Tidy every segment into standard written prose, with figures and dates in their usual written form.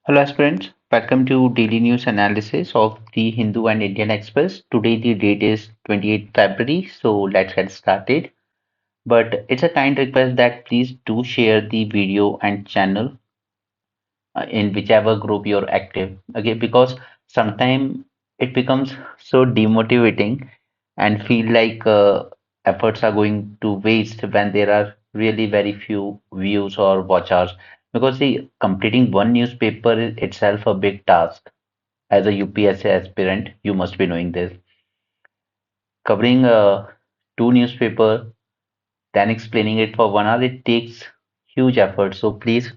Hello aspirants, welcome to daily news analysis of the Hindu and Indian Express. Today the date is 28th February, so let's get started. But it's a kind request that please do share the video and channel in whichever group you're active. Okay, because sometimes it becomes so demotivating and feel like efforts are going to waste when there are really very few views or watch hours. Because see, completing one newspaper is itself a big task. As a UPSC aspirant, you must be knowing this. Covering two newspaper, then explaining it for 1 hour, it takes huge effort. So please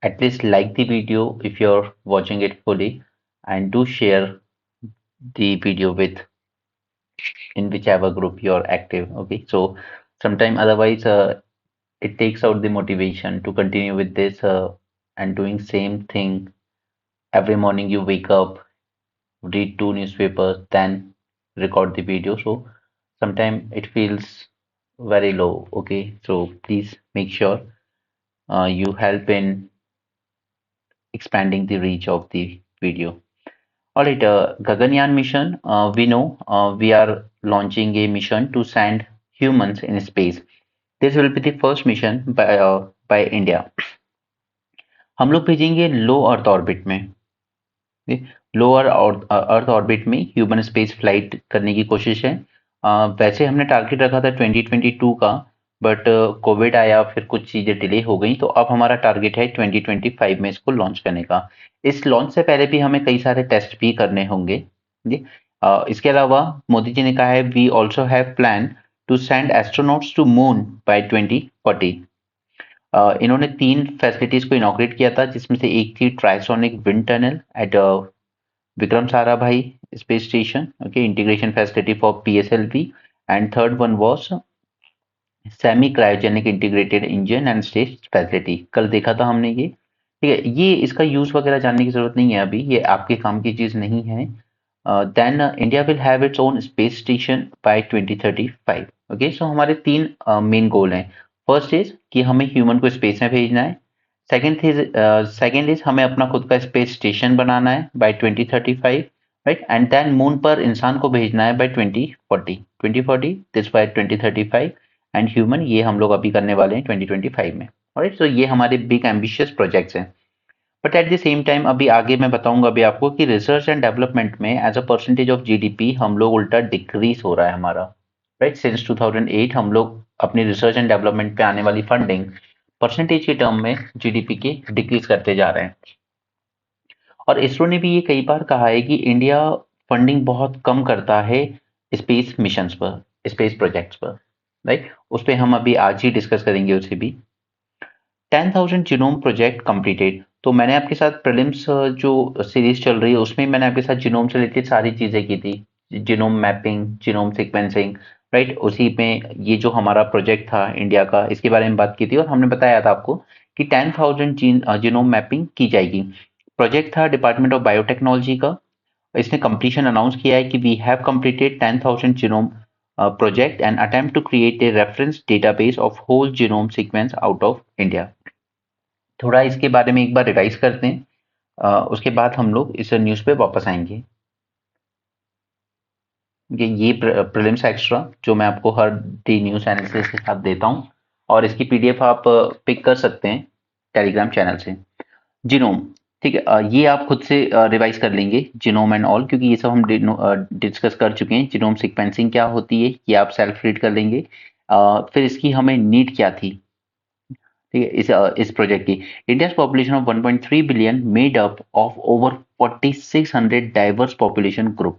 at least like the video if you're watching it fully, and do share the video with in whichever group you're active. Okay, so sometime otherwise it takes out the motivation to continue with this and doing same thing every morning. You wake up, read two newspapers, then record the video. So sometimes it feels very low. Okay, so please make sure you help in expanding the reach of the video. All right, Gaganyaan mission. We know we are launching a mission to send humans in space. This will be the first mission by India. हम लोग भेजेंगे लो earth orbit में, lower earth orbit में human space flight करने की कोशिश है। वैसे हमने टारगेट रखा था 2022 का, बट कोविड आया, फिर कुछ चीज़ें डिले हो गई, तो अब हमारा टारगेट है 2025 में इसको लॉन्च करने का। इस लॉन्च से पहले भी हमें कई सारे टेस्ट भी करने होंगे जी। इसके अलावा मोदी जी ने कहा है we also have plan to send astronauts to moon by 2040। इन्होंने तीन फैसिलिटीज को इनॉग्रेट किया था, जिसमें से एक थी trisonic wind tunnel eight Vikram Sarabhai Space Station, okay, integration facility for PSLV, and third one was semi cryogenic integrated engine and stage facility। कल देखा था हमने ये, ठीक है। ये इसका यूज वगैरह जानने की जरूरत नहीं है अभी, ये आपके काम की चीज नहीं है। Then India will have its own space station by 2035। Okay, so हमारे तीन मेन गोल हैं। फर्स्ट इज कि हमें ह्यूमन को स्पेस में भेजना है। सेकंड इज हमें अपना खुद का स्पेस स्टेशन बनाना है by 2035, right. And then moon पर इंसान को भेजना है by 2040 this by 2035, and human ये हम लोग अभी करने वाले हैं 2025 में। राइट, सो ये हमारे बिग एम्बिशियस प्रोजेक्ट्स हैं। But at the same time अभी आगे मैं बताऊंगा अभी आपको कि रिसर्च एंड डेवलपमेंट में as a percentage of GDP हम लोग उल्टा डिक्रीज हो रहा है हमारा। राइट, सिंस 2008 हम लोग अपनी रिसर्च एंड डेवलपमेंट पे आने वाली फंडिंग परसेंटेज के टर्म में जीडीपी के डिक्रीज करते जा रहे हैं। और इसरो ने भी ये कई बार कहा है कि इंडिया फंडिंग बहुत कम करता है स्पेस मिशंस पर, स्पेस प्रोजेक्ट्स पर, राइट। उस पर हम अभी आज ही डिस्कस करेंगे उसे भी। 10,000 जीनोम प्रोजेक्ट कंप्लीटेड। तो मैंने आपके साथ प्रीलिम्स जो सीरीज चल रही है उसमें मैंने आपके साथ जीनोम से रिलेटेड सारी चीजें की थी, genome mapping, genome sequencing, right. उसी में ये जो हमारा प्रोजेक्ट था इंडिया का, इसके बारे में बात की थी और हमने बताया था आपको कि 10,000 जीनोम मैपिंग की जाएगी। प्रोजेक्ट था डिपार्टमेंट ऑफ बायोटेक्नोलॉजी का। इसने कंप्लीशन अनाउंस किया है कि we have completed 10,000 genome project and attempt to create a reference database of whole genome sequence out of India। थोड़ा इसके बारे में एक बार रिवाइज करते हैं, उसके बाद हम लोग इस न्यूज़ पे वापस आएंगे। ये प्रीलिम्स एक्स्ट्रा जो मैं आपको हर डे न्यूज़ एनालिसिस के साथ देता हूँ, और इसकी पीडीएफ आप पिक कर सकते हैं टेलीग्राम चैनल से। जीनोम, ठीक है, ये आप खुद से रिवाइज कर लेंगे जीनोम एंड ऑल, क्योंकि ये सब हम डिस्कस कर चुके हैं। जीनोम सीक्वेंसिंग क्या होती है ये आप सेल्फ रीड कर लेंगे। फिर इसकी हमें नीड क्या थी, ठीक है, इस प्रोजेक्ट की। India's population of 1.3 billion made up of over 4600 diverse population group,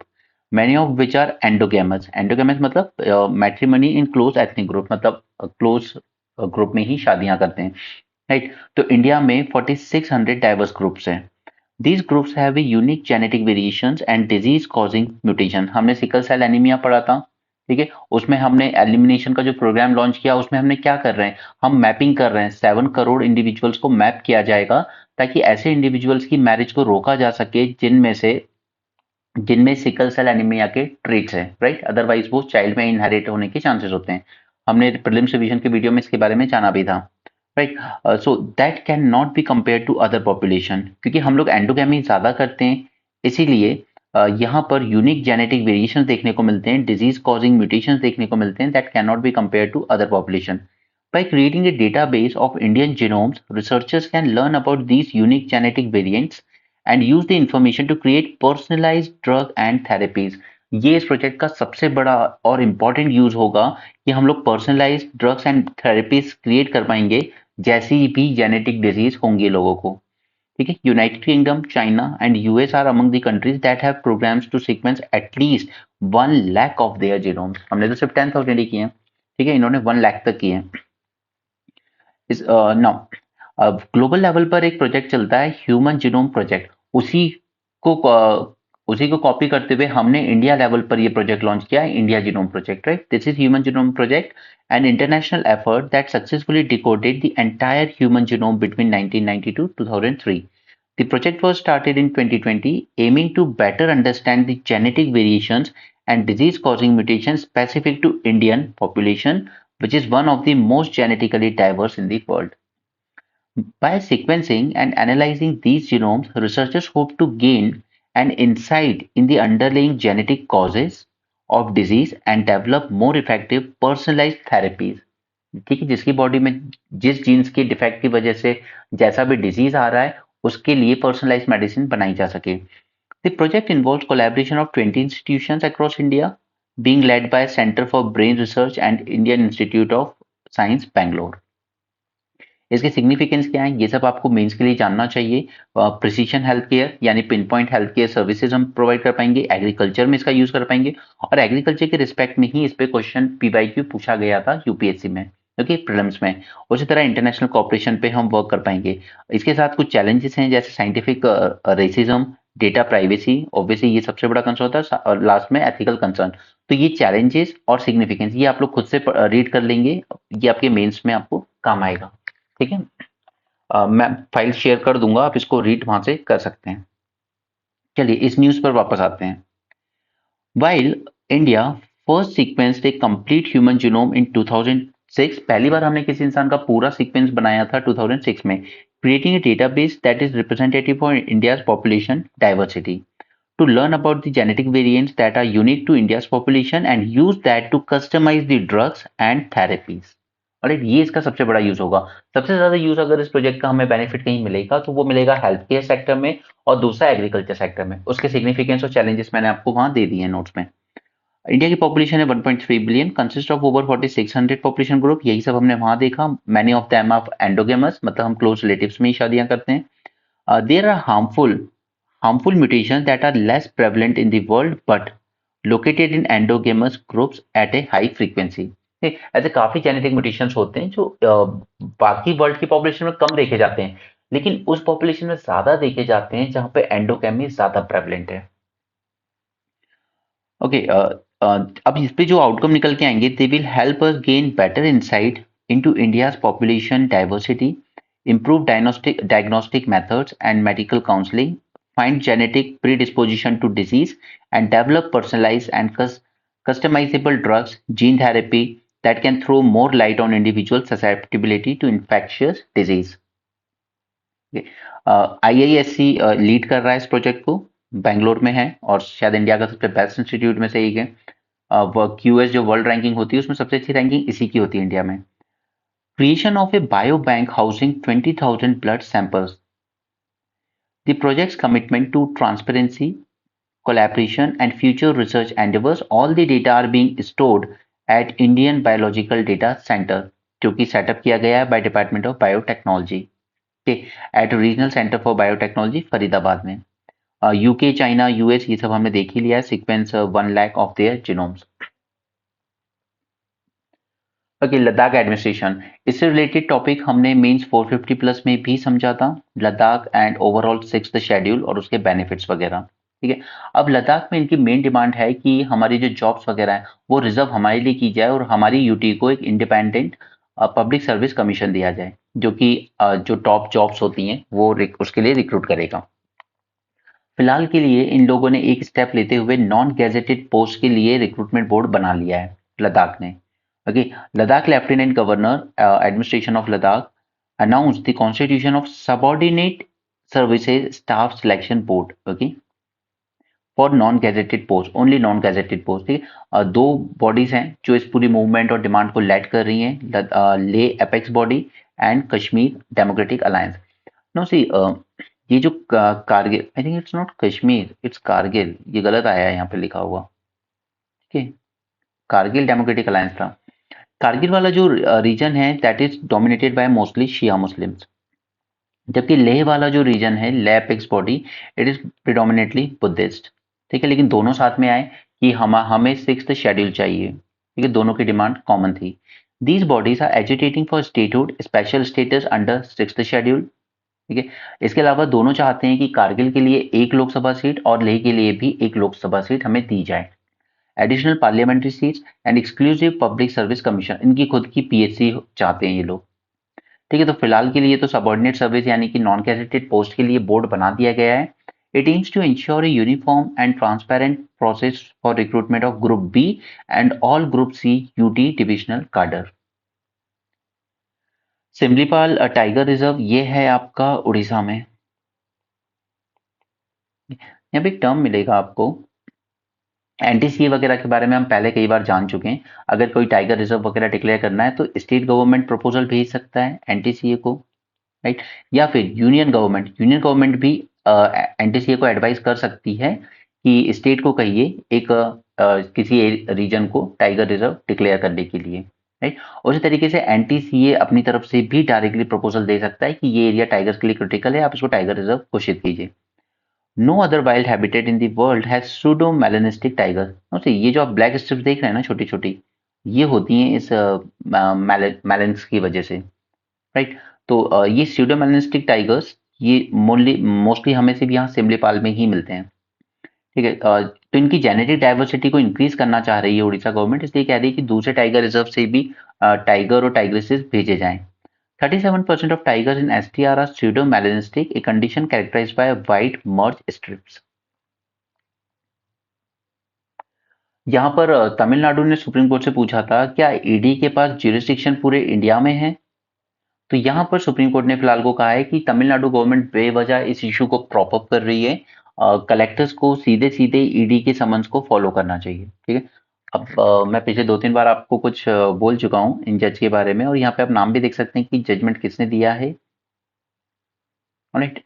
many of which are endogamous. Endogamous मतलब matrimony in close ethnic group, मतलब क्लोज ग्रुप में ही शादियां करते हैं, राइट। तो इंडिया में 4600 डाइवर्स ग्रुप्स हैं। These groups have a unique genetic variations and disease causing mutation। हमने सिकल सेल एनीमिया पढ़ा था, ठीक है। उसमें हमने एलिमिनेशन का जो प्रोग्राम लॉन्च किया, उसमें हमने क्या कर रहे हैं, हम मैपिंग कर रहे हैं। 7 करोड़ इंडिविजुअल्स को मैप किया जाएगा ताकि ऐसे इंडिविजुअल्स की मैरिज को रोका जा सके जिनमें सिकल सेल एनीमिया के ट्रेट्स हैं, राइट। अदरवाइज वो चाइल्ड में इनहेरिट होने के चांसेस होते हैं। हमने प्रीलिम्स रिवीजन के वीडियो में इसके बारे में जाना भी था, right. So that can not be compare to other population, क्योंकि हम लोग एंडोगेमी ज्यादा करते हैं, इसीलिए यहाँ पर यूनिक जेनेटिक वेरिएशंस देखने को मिलते हैं, डिजीज कॉजिंग म्यूटेशंस देखने को मिलते हैं, that can not be compare to other population. By creating a database of Indian genomes, researchers can learn about these unique genetic variants and use the information to create personalized drug and therapies. ये इस project का सबसे बड़ा और important use होगा कि हम लोग personalised drugs and therapies create कर पाएंगे जैसी भी जेनेटिक डिजीज होंगी लोगों को. ठीक है. United Kingdom, China and US are among the countries that have programmes to sequence at least 1 lakh of their genomes. हमने तो सिर्फ 10,000 ही किए हैं. ठीक है. इन्होंने 1 लाख तक किए हैं. इस नाउ अब ग्लोबल लेवल पर एक प्रोजेक्ट चलता है, ह्यूमन जीनोम प्रोजेक्ट. को उसी को कॉपी करते हुए हमने इंडिया लेवल पर ये प्रोजेक्ट लॉन्च किया है, India genome project. Right. This is human genome project, an international effort that successfully decoded the entire human genome between 1992 to 2003. The project was started in 2020, aiming to better understand the genetic variations and disease-causing mutations specific to Indian population, which is one of the most genetically diverse in the world. By sequencing and analyzing these genomes, researchers hope to gain an insight in the underlying genetic causes of disease and develop more effective personalized therapies. ठीक है. जिसकी body में जिस jeans के defect की वजह से जैसा भी डिजीज आ रहा है उसके लिए पर्सनलाइज मेडिसिन बनाई जा सके. The project involves collaboration of 20 institutions across India, being led by Center for Brain Research and Indian Institute of Science, Bangalore. इसके सिग्निफिकेंस क्या है, ये सब आपको मेंस के लिए जानना चाहिए. प्रिसीशन हेल्थ केयर यानी pin point health care services हम प्रोवाइड कर पाएंगे, एग्रीकल्चर में इसका यूज कर पाएंगे, और एग्रीकल्चर के रिस्पेक्ट में ही इस पे क्वेश्चन पीवाईक्यू पूछा गया था यूपीएससी में, ओके, प्रीलिम्स में. उसी तरह इंटरनेशनल कॉपरेशन पे हम वर्क कर पाएंगे. इसके साथ कुछ चैलेंजेस हैं जैसे scientific racism, data privacy, obviously ये सबसे बड़ा कंसर्न होता है, और लास्ट में एथिकल कंसर्न. तो ये चैलेंजेस और सिग्निफिकेंस ये आप लोग खुद से रीड कर लेंगे, ये आपके मेंस में आपको काम आएगा. ठीक है. मैं फाइल शेयर कर दूंगा, आप इसको रीड वहां से कर सकते हैं. चलिए इस न्यूज पर वापस आते हैं. While India first sequenced a complete human genome in 2006, पहली बार हमने किसी इंसान का पूरा सीक्वेंस बनाया था 2006 में, creating a database that is representative for India's population diversity. To learn about the genetic variants that are unique to India's population and use that to customize the drugs and therapies. और ये इसका सबसे बड़ा use होगा. सबसे ज्यादा use अगर इस प्रोजेक्ट का हमें बेनिफिट कहीं मिलेगा तो वो मिलेगा हेल्थ केयर सेक्टर में और दूसरा एग्रीकल्चर सेक्टर में. उसके सिग्निफिकेंस और चैलेंजेस मैंने आपको वहां दे दिए हैं नोट्स में. इंडिया की पॉपुलेशन है 1.3 billion, consist of over 4600 population group. यही सब हमने वहां देखा. Many of them are endogamous, मतलब हम क्लोज रिलेटिव्स में ही शादियां करते हैं. There are harmful mutations that are less prevalent in the world but located in endogamous groups at a high frequency. ऐसे काफी जेनेटिक म्यूटेशंस होते हैं जो बाकी वर्ल्ड की पॉपुलेशन में कम देखे जाते हैं, लेकिन उस पॉपुलेशन में ज्यादा देखे जाते हैं जहां पे एंडोगेमी ज्यादा प्रेवलेंट है. ओके. अब इस पे जो आउटकम निकल के आएंगे, they will help us gain better insight into India's population diversity, improve diagnostic methods and medical counseling, find genetic predisposition to disease, and develop personalized and customizable drugs, gene therapy that can throw more light on individual susceptibility to infectious disease. IISc lead कर रहा है इस project को, बेंगलोर में है और शायद India का सबसे बेस्ट इंस्टीट्यूट में से एक है. QS जो वर्ल्ड रैंकिंग होती है उसमें सबसे अच्छी रैंकिंग इसी की होती है इंडिया में. Creation of a biobank housing 20,000 blood samples. The project's commitment to transparency, collaboration, and future research endeavors. All the data are being stored at Indian Biological Data Center, जो कि सेटअप किया गया है by Department of Biotechnology, at Regional Center for Biotechnology Faridabad में. UK, China, US ये सब हमने देख ही लिया है. Sequence 1 lakh of their genomes. Okay. Ladakh administration, इससे रिलेटेड टॉपिक हमने मींस 450 प्लस में भी समझा था. Ladakh and overall 6th schedule और उसके बेनिफिट्स वगैरह. ठीक है. अब लद्दाख में इनकी मेन डिमांड है कि हमारी जो जॉब्स वगैरह है वो रिजर्व हमारे लिए की जाए और हमारी यूटी को एक इंडिपेंडेंट पब्लिक सर्विस कमीशन दिया जाए, जो कि जो टॉप जॉब्स होती हैं वो उसके लिए रिक्रूट करेगा. फिलहाल के लिए इन लोगों ने एक स्टेप लेते हुए नॉन गैजेटेड पोस्ट के लिए रिक्रूटमेंट बोर्ड बना लिया है लद्दाख ने. Okay. Ladakh lieutenant governor administration of Ladakh announced the constitution of subordinate services staff selection board, okay, for non gazetted post, only non gazetted post, ठीक है। दो बॉडीज हैं जो इस पूरी मूवमेंट और डिमांड को लेड कर रही हैं, Leh apex body and Kashmir democratic alliance. No see, ये जो Kargil, I think it's not Kashmir, it's Kargil, ये गलत आया है यहाँ पे लिखा हुआ, ठीक है। कारगिल डेमोक्रेटिक अलायंस था। कारगिल वाला जो रीजन है that is dominated by mostly Shia Muslims, जबकि लेह वाला जो रीजन है, Leh apex body, it is predominantly Buddhist, ठीक है। लेकिन दोनों साथ में आए कि हमें सिक्स्थ शेड्यूल चाहिए, ठीक है, दोनों की डिमांड कॉमन थी। These bodies are agitating for statehood special status under sixth schedule, ठीक है। इसके अलावा दोनों चाहते हैं कि कारगिल के लिए एक लोकसभा सीट और लेह के लिए भी एक लोकसभा सीट हमें दी जाए, additional parliamentary seats and exclusive public service commission, इनकी खुद की पीएचसी चाहते हैं ये लोग, ठीक है। तो फिलहाल के लिए तो सबॉर्डिनेट सर्विस यानी कि नॉन गैजेटेड पोस्ट के लिए बोर्ड बना दिया गया है। It aims to ensure a uniform and transparent process for recruitment of group B and all group C UT divisional cadre. Similipal tiger reserve ये है आपका उड़ीसा में। यहाँ पे एक टर्म मिलेगा आपको, एनटीसीए वगैरह के बारे में हम पहले कई बार जान चुके हैं। अगर कोई टाइगर रिजर्व वगैरह डिक्लेयर करना है तो स्टेट गवर्नमेंट प्रपोजल भेज सकता है एनटीसीए को, राइट। या फिर यूनियन गवर्नमेंट भी एनटीसीए को एडवाइस कर सकती है कि स्टेट को कहिए एक किसी रीजन को टाइगर रिजर्व डिक्लेयर करने के लिए, राइट। उसी तरीके से एनटीसीए अपनी तरफ से भी डायरेक्टली प्रपोजल दे सकता है कि ये एरिया टाइगर्स के लिए क्रिटिकल है, आप इसको टाइगर रिजर्व घोषित कीजिए। No other wild habitat in the world has pseudo melanistic tiger. ये जो आप ब्लैक स्ट्रिप्स देख रहे हैं ना छोटी छोटी, ये होती हैं इस मैलेंस की वजह से, राइट। तो ये स्यूडोमेलानिस्टिक टाइगर्स ये मोस्टली हमें सिर्फ यहाँ सिमलीपाल में ही मिलते हैं, ठीक है। तो इनकी जेनेटिक डाइवर्सिटी को इंक्रीज करना चाह रही है उड़ीसा गवर्नमेंट, इसलिए कह रही है कि दूसरे टाइगर रिजर्व से भी टाइगर और टाइग्रेसेस भेजे जाएं। 37% of tigers in STR are pseudomelanistic, a condition characterized by white merge strips। यहाँ पर तमिलनाडु ने सुप्रीम कोर्ट से पूछा था क्या ईडी के पास ज्यूरिसडिक्शन पूरे इंडिया में है। तो यहाँ पर सुप्रीम कोर्ट ने फिलहाल को कहा है कि तमिलनाडु गवर्नमेंट बेवजह इस इशू को प्रॉप अप कर रही है, कलेक्टर्स को सीधे सीधे ईडी के समन्स को फॉलो करना चाहिए, ठीक है। अब मैं पिछले 2-3 बार आपको कुछ बोल चुका हूँ इन जज के बारे में, और यहाँ पे आप नाम भी देख सकते हैं कि जजमेंट किसने दिया है, alright.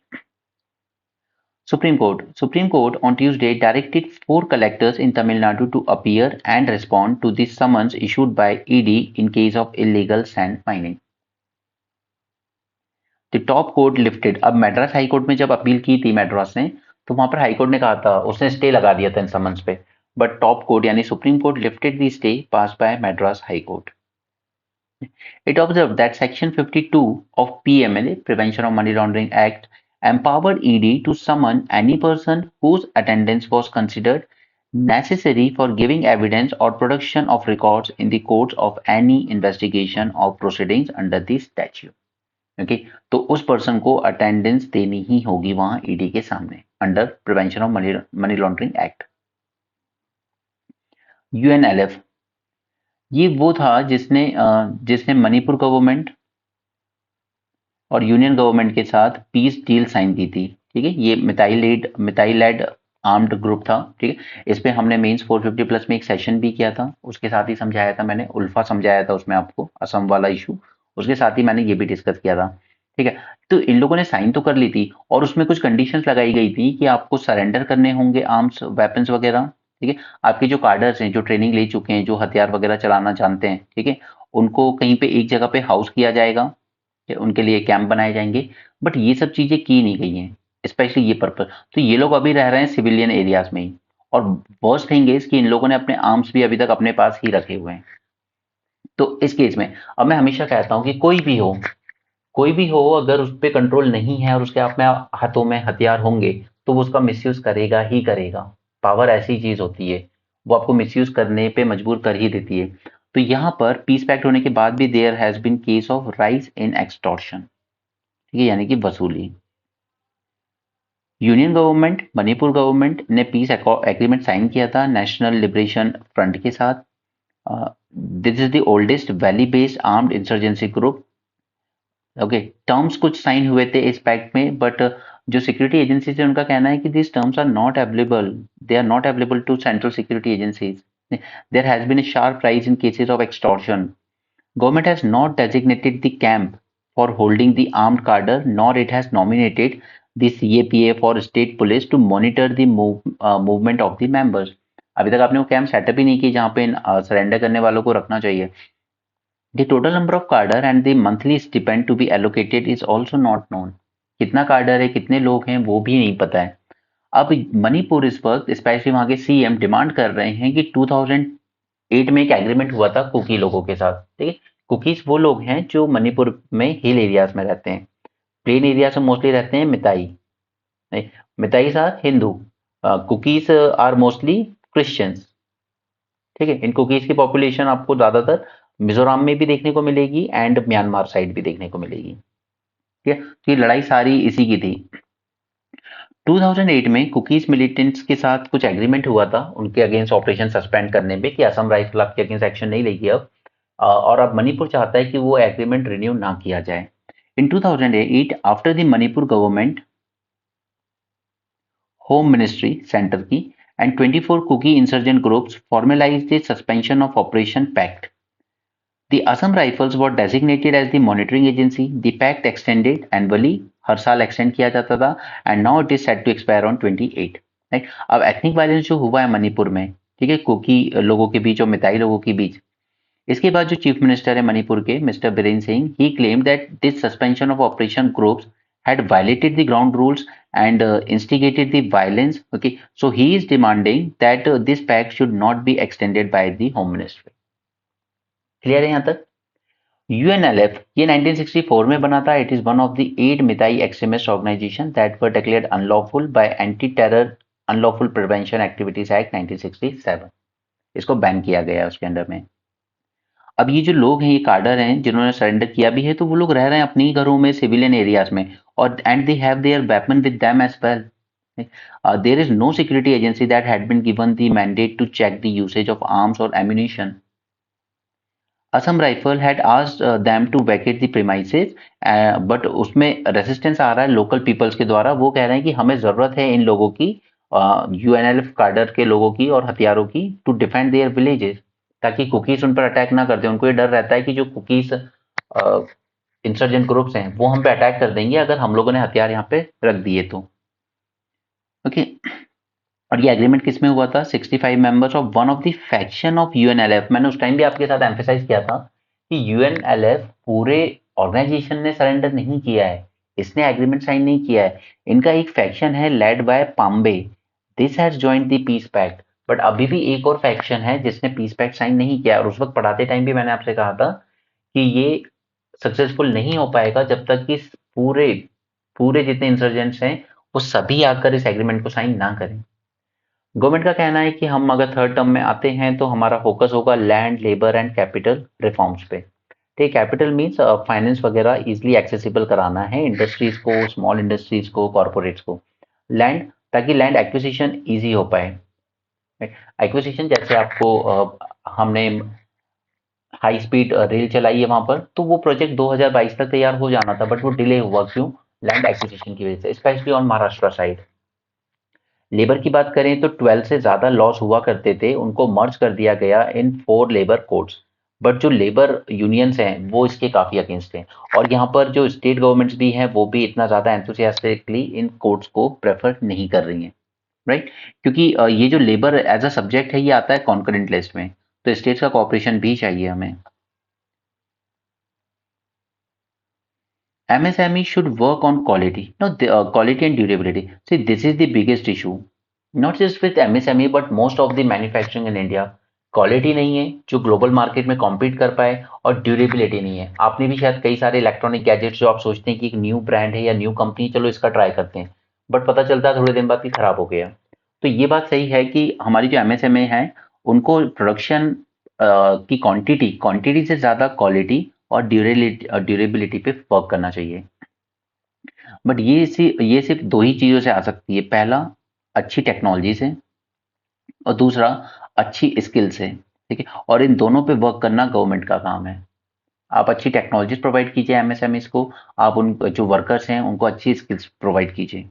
Supreme Court on Tuesday directed 4 collectors in Tamil Nadu to appear and respond to the summons issued by ED in case of illegal sand mining. The top court lifted। अब Madras high court में जब appeal की थी मैड्रास ने, तो वहां पर high court ने कहा था, उसने स्टे लगा दिया था इन समन्स पे, बट टॉप कोर्ट यानी supreme court lifted the stay pass by Madras high court. It observed that Section 52 of PMLA, Prevention of Money Laundering Act, empowered ED to summon any person whose attendance was considered necessary for giving evidence or production of records in the course of any investigation or proceedings under the statute। Okay, तो उस person को attendance देनी ही होगी वहां ED के सामने under prevention of money laundering act. UNLF ये वो था जिसने मणिपुर गवर्नमेंट और यूनियन गवर्नमेंट के साथ पीस डील साइन की थी, ठीक है। ये मिथाइल लेड आर्म्ड ग्रुप था, ठीक है। इस पे हमने मेंस 450 प्लस में एक सेशन भी किया था, उसके साथ ही समझाया था मैंने, उल्फा समझाया था उसमें आपको, असम वाला इशू, उसके साथ ही मैंने ये भी डिस्कस किया था, ठीक है। तो इन लोगों ने साइन तो कर ली थी और उसमें कुछ कंडीशंस लगाई गई थी कि आपको सरेंडर करने होंगे आर्म्स वेपन्स वगैरह, ठीक है। आपके जो कार्डर्स हैं जो ट्रेनिंग ले चुके हैं, जो हथियार वगैरह चलाना जानते हैं, ठीक है, उनको कहीं पे एक जगह पे हाउस किया जाएगा, उनके लिए कैंप बनाए जाएंगे, बट ये सब चीजें की नहीं गई हैं, स्पेशली ये पर्पस। तो ये लोग अभी रह रहे हैं सिविलियन एरियाज में ही, और वर्स्ट थिंग इज कि इन लोगों ने अपने आर्म्स भी अभी तक अपने पास ही रखे हुए हैं। तो इस केस में अब मैं हमेशा कहता हूं कि कोई भी हो अगर उस पर कंट्रोल नहीं है और उसके आप में हाथों में हथियार होंगे तो वो उसका मिसयूज करेगा ही करेगा। पावर ऐसी चीज होती है, वो आपको मिसयूज करने पे मजबूर कर ही देती है। तो यहाँ पर पीस पैक्ट होने के बाद भी there has been case of rise in extortion, ठीक है, यानी कि वसूली। यूनियन गवर्नमेंट, मणिपुर गवर्नमेंट ने पीस एग्रीमेंट साइन किया था नेशनल लिबरेशन फ्रंट के साथ। This is the oldest valley based armed insurgency group okay, terms कुछ साइन हुए थे इस पैक्ट में, बट जो सिक्योरिटी एजेंसी है उनका कहना है कि this terms are not available, they are not available to central security agencies, there has been a sharp rise in cases of extortion. Government has not designated the camp for holding the armed cadre, nor it has nominated the CAPF or state police to monitor the movement of the members. अभी तक आपने वो camp setup ही नहीं की जहाँ पे surrender करने वालों को रखना चाहिए. The total number of cadre and the monthly stipend to be allocated is also not known. कितना cadre है, कितने लोग हैं, वो भी नहीं पता है. अब मणिपुर इस वक्त स्पेशली वहां के सीएम डिमांड कर रहे हैं कि 2008 में एक एग्रीमेंट हुआ था कुकी लोगों के साथ. ठीक है, कुकीज वो लोग हैं जो मणिपुर में हिल एरियाज में रहते हैं. प्लेन एरियाज में मोस्टली रहते हैं मिताई. नहीं, Meiteis are Hindu, Kukis are mostly Christians. ठीक है, इन कुकीज की पॉपुलेशन आपको ज्यादातर मिजोरम में भी देखने को मिलेगी एंड म्यांमार साइड भी देखने को मिलेगी. ठीक है, तो ये लड़ाई सारी इसी की थी. 2008 में कुकीज मिलिटेंट्स के साथ कुछ एग्रीमेंट हुआ था उनके अगेंस्ट ऑपरेशन सस्पेंड करने में कि असम राइफल आपके अगेंस्ट एक्शन नहीं लेगी अब. और अब मणिपुर चाहता है कि वो एग्रीमेंट रिन्यू ना किया जाए. In 2008 after the Manipur government home ministry centre की and 24 Kuki insurgent groups formalised the suspension of operation pact. The Assam Rifles were designated as the monitoring agency. The pact extended annually, हर साल extend किया जाता था, and now it is set to expire on 28. Right, अब ethnic violence जो हुआ है मणिपुर में, ठीक है, कुकी लोगों के बीच और मिताई लोगों के बीच, इसके बाद जो चीफ मिनिस्टर है मणिपुर के mister Biren Singh, he claimed that this suspension of operation groups had violated the ground rules and instigated the violence. Okay, so he is demanding that this pact should not be extended by the home ministry. Clear है यहाँ तक? UNLF ये 1964 में बना था. It is one of the 8 Meitei extremist organisation that were declared unlawful by anti terror unlawful prevention activities act 1967. इसको ban किया गया है उसके अंडर में. अब ये जो लोग हैं, ये कार्डर हैं जिन्होंने सरेंडर किया भी है, तो वो लोग रह रहे हैं अपने ही घरों में सिविलियन एरियाज में, और and they have their weapon with them as well. There is no security agency that had been given the mandate to check the usage of arms और ammunition. Assam rifle had asked them to vacate the premises, but उसमें resistance आ रहा है local peoples के द्वारा. वो कह रहे हैं कि हमें जरूरत है इन लोगों की, यूएनएलएफ कार्डर के लोगों की और हथियारों की, टू डिफेंड देयर विलेजेस, ताकि कुकीज उन पर अटैक ना कर दे. उनको ये डर रहता है कि जो कुकीज इंसर्जेंट ग्रुप्स हैं वो हम पे अटैक कर देंगे अगर हम लोगों ने हथियार यहाँ पे रख दिए तो. ओके, और ये एग्रीमेंट किस में हुआ था? 65 members of one of the faction of UNLF. मैंने उस टाइम भी आपके साथ एम्फेसाइज किया था कि यूएनएलएफ पूरे ऑर्गेनाइजेशन ने सरेंडर नहीं किया है, इसने एग्रीमेंट साइन नहीं किया है. इनका एक फैक्शन है led by Pambei, this has joined the peace pact. But अभी भी एक और फैक्शन है जिसने पीस पैक्ट साइन नहीं किया, और उस वक्त पढ़ाते टाइम भी मैंने आपसे कहा था कि ये सक्सेसफुल नहीं हो पाएगा जब तक कि पूरे पूरे जितने इंसर्जेंट्स हैं वो सभी आकर इस एग्रीमेंट को साइन ना करें. गवर्नमेंट का कहना है कि हम अगर थर्ड टर्म में आते हैं तो हमारा फोकस होगा land, labour and capital reforms पे. ठीक, कैपिटल मींस फाइनेंस वगैरह इजीली एक्सेसिबल कराना है इंडस्ट्रीज को, स्मॉल इंडस्ट्रीज को, कॉर्पोरेट्स को. लैंड, ताकि लैंड एक्विजिशन इजी हो पाए. एक्विजिशन जैसे आपको हमने हाई स्पीड रेल चलाई है वहां पर, तो वो प्रोजेक्ट 2022 तक तैयार हो जाना था, बट वो डिले हुआ. क्यों? लैंड एक्विजिशन की वजह से, specially on Maharashtra side. Labour की बात करें तो 12 से ज्यादा लॉस हुआ करते थे, उनको मर्ज कर दिया गया इन 4 लेबर कोड्स. बट जो लेबर यूनियंस हैं वो इसके काफी अगेंस्ट हैं, और यहाँ पर जो स्टेट गवर्नमेंट्स भी हैं वो भी इतना ज्यादा एंथुसियास्टिकली इन कोड्स को प्रेफर नहीं कर रही हैं. राइट, क्योंकि ये जो लेबर एज अ सब्जेक्ट है ये आता है कॉन्करेंट लिस्ट में, तो स्टेट्स का कॉपरेशन भी चाहिए हमें. MSME should work on quality. No, quality and durability. See, this is the biggest issue. Not just with MSME, but most of the manufacturing in India. Quality नहीं है जो global market में compete कर पाए, और ड्यूरेबिलिटी नहीं है. आपने भी शायद कई सारे इलेक्ट्रॉनिक गैजेट्स जो आप सोचते हैं कि एक न्यू ब्रांड है या न्यू कंपनी, चलो इसका ट्राई करते हैं, बट पता चलता है थोड़े दिन बाद कि खराब हो गया. तो ये बात सही है कि हमारी जो एमएसएमई है उनको प्रोडक्शन की क्वांटिटी क्वांटिटी से ज्यादा क्वालिटी और ड्यूरेबिलिटी पे वर्क करना चाहिए. बट ये सिर्फ दो ही चीजों से आ सकती है. पहला, अच्छी टेक्नोलॉजी से, और दूसरा अच्छी स्किल से. ठीक है, और इन दोनों पे वर्क करना गवर्नमेंट का काम है. आप अच्छी टेक्नोलॉजीज प्रोवाइड कीजिए एमएसएमईज को, आप उन जो वर्कर्स हैं उनको अच्छी स्किल्स प्रोवाइड कीजिए।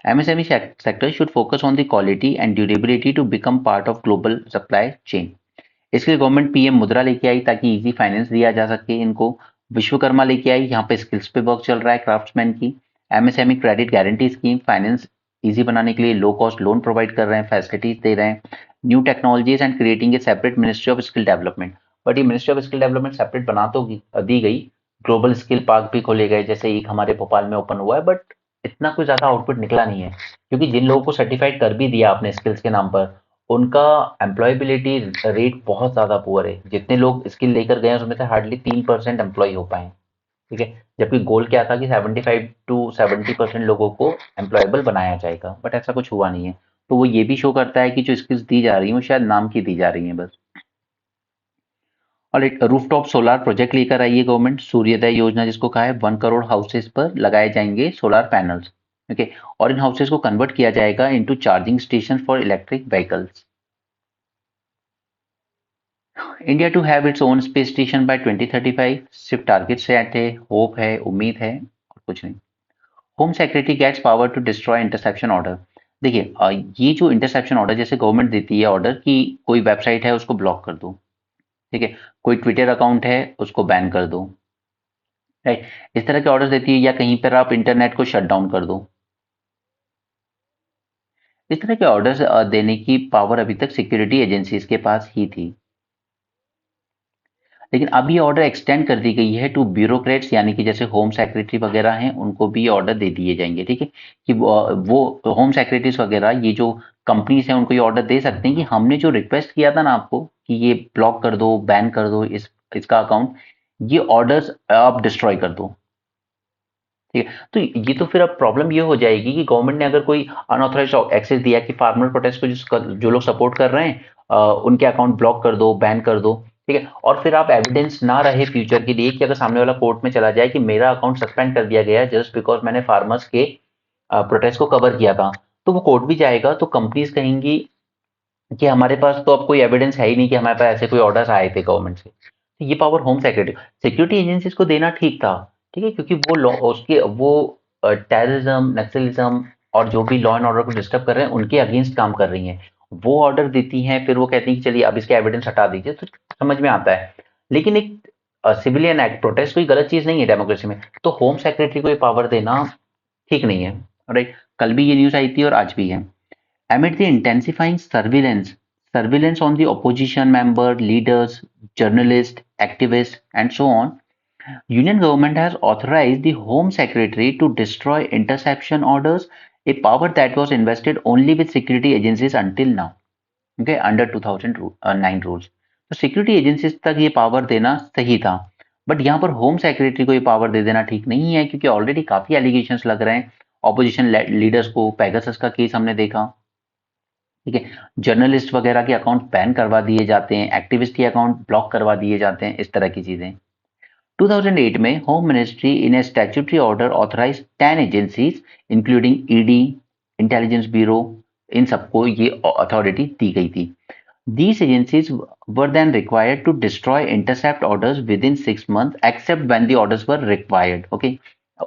MSME sector should focus on the quality and durability to become part of global supply chain. इसके लिए गवर्नमेंट पीएम मुद्रा लेके आई ताकि इजी फाइनेंस दिया जा सके इनको। विश्वकर्मा लेके आई, यहाँ पे स्किल्स पे वर्क चल रहा है क्राफ्ट्समैन की। MSME credit guarantee scheme finance easy बनाने के लिए लो कॉस्ट लोन प्रोवाइड कर रहे हैं, फैसिलिटीज दे रहे हैं। New technologies and creating a separate ministry of skill development. But ये ministry of skill development separate बना तो दी गई, ग्लोबल स्किल पार्क भी खोले गए, जैसे एक हमारे भोपाल में ओपन हुआ है, बट इतना कोई ज्यादा आउटपुट निकला नहीं है, क्योंकि जिन लोगों को सर्टिफाइड कर भी दिया आपने स्किल्स के नाम पर, उनका एम्प्लॉयबिलिटी रेट बहुत ज़्यादा पुअर है। जितने लोग स्किल लेकर गए हैं उसमें से हार्डली 3% एम्प्लॉय हो पाए। ठीक है, जबकि गोल क्या था कि 75 टू 70% लोगों को एम्प्लॉयबल बनाया जाएगा, बट ऐसा कुछ हुआ नहीं है। तो वो ये भी शो करता है कि जो स्किल्स दी जा रही हैं वो शायद नाम की दी जा रही हैं बस। और एक रूफटॉप सोलार प्रोजेक्ट लेकर आई है गवर्नमेंट, सूर्योदय योजना जिसको कहा है। 1 करोड़ हाउसेस पर लगाए जाएंगे सोलार पैनल्स। ओके, और इन हाउसेस को कन्वर्ट किया जाएगा into charging station for electric vehicles. India to have its own space station by 2035। सिर्फ टारगेट सेट है, होप है, उम्मीद है और कुछ नहीं। Home secretary gets power to destroy interception order. देखिए ये जो इंटरसेप्शन ऑर्डर, जैसे गवर्नमेंट देती है ऑर्डर कि कोई वेबसाइट है उसको ब्लॉक कर दो, ठीक है, कोई ट्विटर अकाउंट है उसको बैन कर दो, राइट, इस तरह के ऑर्डर देती है, या कहीं पर आप इंटरनेट को शट डाउन कर दो। इस तरह के ऑर्डर्स देने की पावर अभी तक सिक्योरिटी एजेंसीज के पास ही थी, लेकिन अब ये ऑर्डर एक्सटेंड कर दी गई है टू ब्यूरोक्रेट्स, यानी कि जैसे होम सेक्रेटरी वगैरह हैं उनको भी ऑर्डर दे दिए जाएंगे। ठीक है, कि वो होम सेक्रेटरीज वगैरह, ये जो कंपनीज हैं उनको ये ऑर्डर दे सकते हैं कि हमने जो रिक्वेस्ट किया था ना आपको कि ये ब्लॉक कर दो, बैन कर दो इसका अकाउंट, ये ऑर्डर्स आप डिस्ट्रॉय कर दो। ठीक है, तो ये तो फिर अब प्रॉब्लम ये हो जाएगी कि गवर्नमेंट ने अगर कोई अनऑथराइज एक्सेस दिया कि फार्मर प्रोटेस्ट को जो लोग सपोर्ट कर रहे हैं उनके अकाउंट ब्लॉक कर दो, बैन कर दो। ठीक है, और फिर आप एविडेंस ना रहे फ्यूचर के लिए कि अगर सामने वाला कोर्ट में चला जाए कि मेरा अकाउंट सस्पेंड कर दिया गया जस्ट बिकॉज मैंने फार्मर्स के प्रोटेस्ट को कवर किया था, तो वो कोर्ट भी जाएगा तो कंपनीज कहेंगी कि हमारे पास तो अब कोई एविडेंस है ही नहीं कि हमारे पास ऐसे कोई ऑर्डर्स आए थे गवर्नमेंट से। तो ये power home secretary security agencies को देना ठीक था। ठीक है, क्योंकि वो लॉ उसके वो टेररिज्म, नक्सलिज्म और जो भी लॉ एंड ऑर्डर को डिस्टर्ब कर रहे हैं उनके अगेंस्ट काम कर रही हैं। वो ऑर्डर देती हैं, फिर वो कहती हैं कि चलिए अब इसके एविडेंस हटा दीजिए, तो समझ में आता है। लेकिन एक सिविलियन एक्ट, प्रोटेस्ट कोई गलत चीज नहीं है डेमोक्रेसी में, तो होम सेक्रेटरी को ये पावर देना ठीक नहीं है। राइट, कल भी ये न्यूज आई थी और आज भी है। Amid the intensifying surveillance on the opposition member, leaders, journalists, activists, and so on, Union government has authorized the Home Secretary to destroy interception orders, a power that was invested only with security agencies until now. Okay, under 2009 rules. तो security agencies तक ये power देना सही था, but यहाँ पर home secretary को ये पावर दे देना ठीक नहीं है, क्योंकि ऑलरेडी काफी एलिगेशंस लग रहे हैं ऑपोजिशन लीडर्स को। पैगासस का केस हमने देखा, ठीक है, जर्नलिस्ट वगैरह के अकाउंट बैन करवा दिए जाते हैं, एक्टिविस्ट के अकाउंट ब्लॉक करवा दिए जाते हैं, इस तरह की चीजें। 2008 में home ministry in a statutory order authorise 10 agencies including ED, intelligence bureau, इन सबको ये अथॉरिटी दी गई थी। These agencies were then required to destroy intercept orders within 6 months, except when the orders were required. Okay,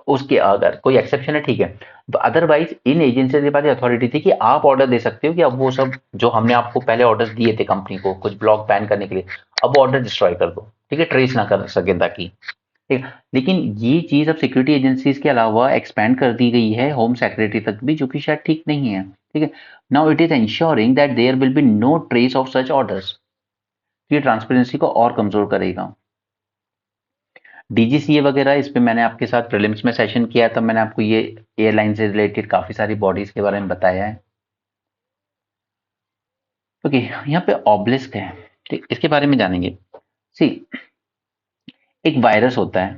उसके अगर कोई exception है ठीक है, तो अदरवाइज इन एजेंसी के पास अथॉरिटी थी कि आप ऑर्डर दे सकते हो कि अब वो सब जो हमने आपको पहले ऑर्डर्स दिए थे कंपनी को कुछ ब्लॉक बैन करने के लिए, अब ऑर्डर डिस्ट्रॉय कर दो। ठीक है, ट्रेस ना कर सके ताकि। ठीक है, लेकिन ये चीज अब सिक्योरिटी एजेंसीज के अलावा एक्सपैंड कर दी गई है होम सेक्रेटरी तक भी, जो कि शायद ठीक नहीं है। ठीक है, now it is ensuring that there will be no trace of such orders. ये ट्रांसपेरेंसी को और कमजोर करेगा। डीजीसीए वगैरह, इस पे मैंने आपके साथ प्रीलिम्स में सेशन किया, तब मैंने आपको ये एयरलाइन से रिलेटेड काफी सारी बॉडीज के बारे में बताया है। ओके, यहाँ पे ऑब्लिस्क है, ठीक, इसके बारे में जानेंगे। सी, एक वायरस होता है,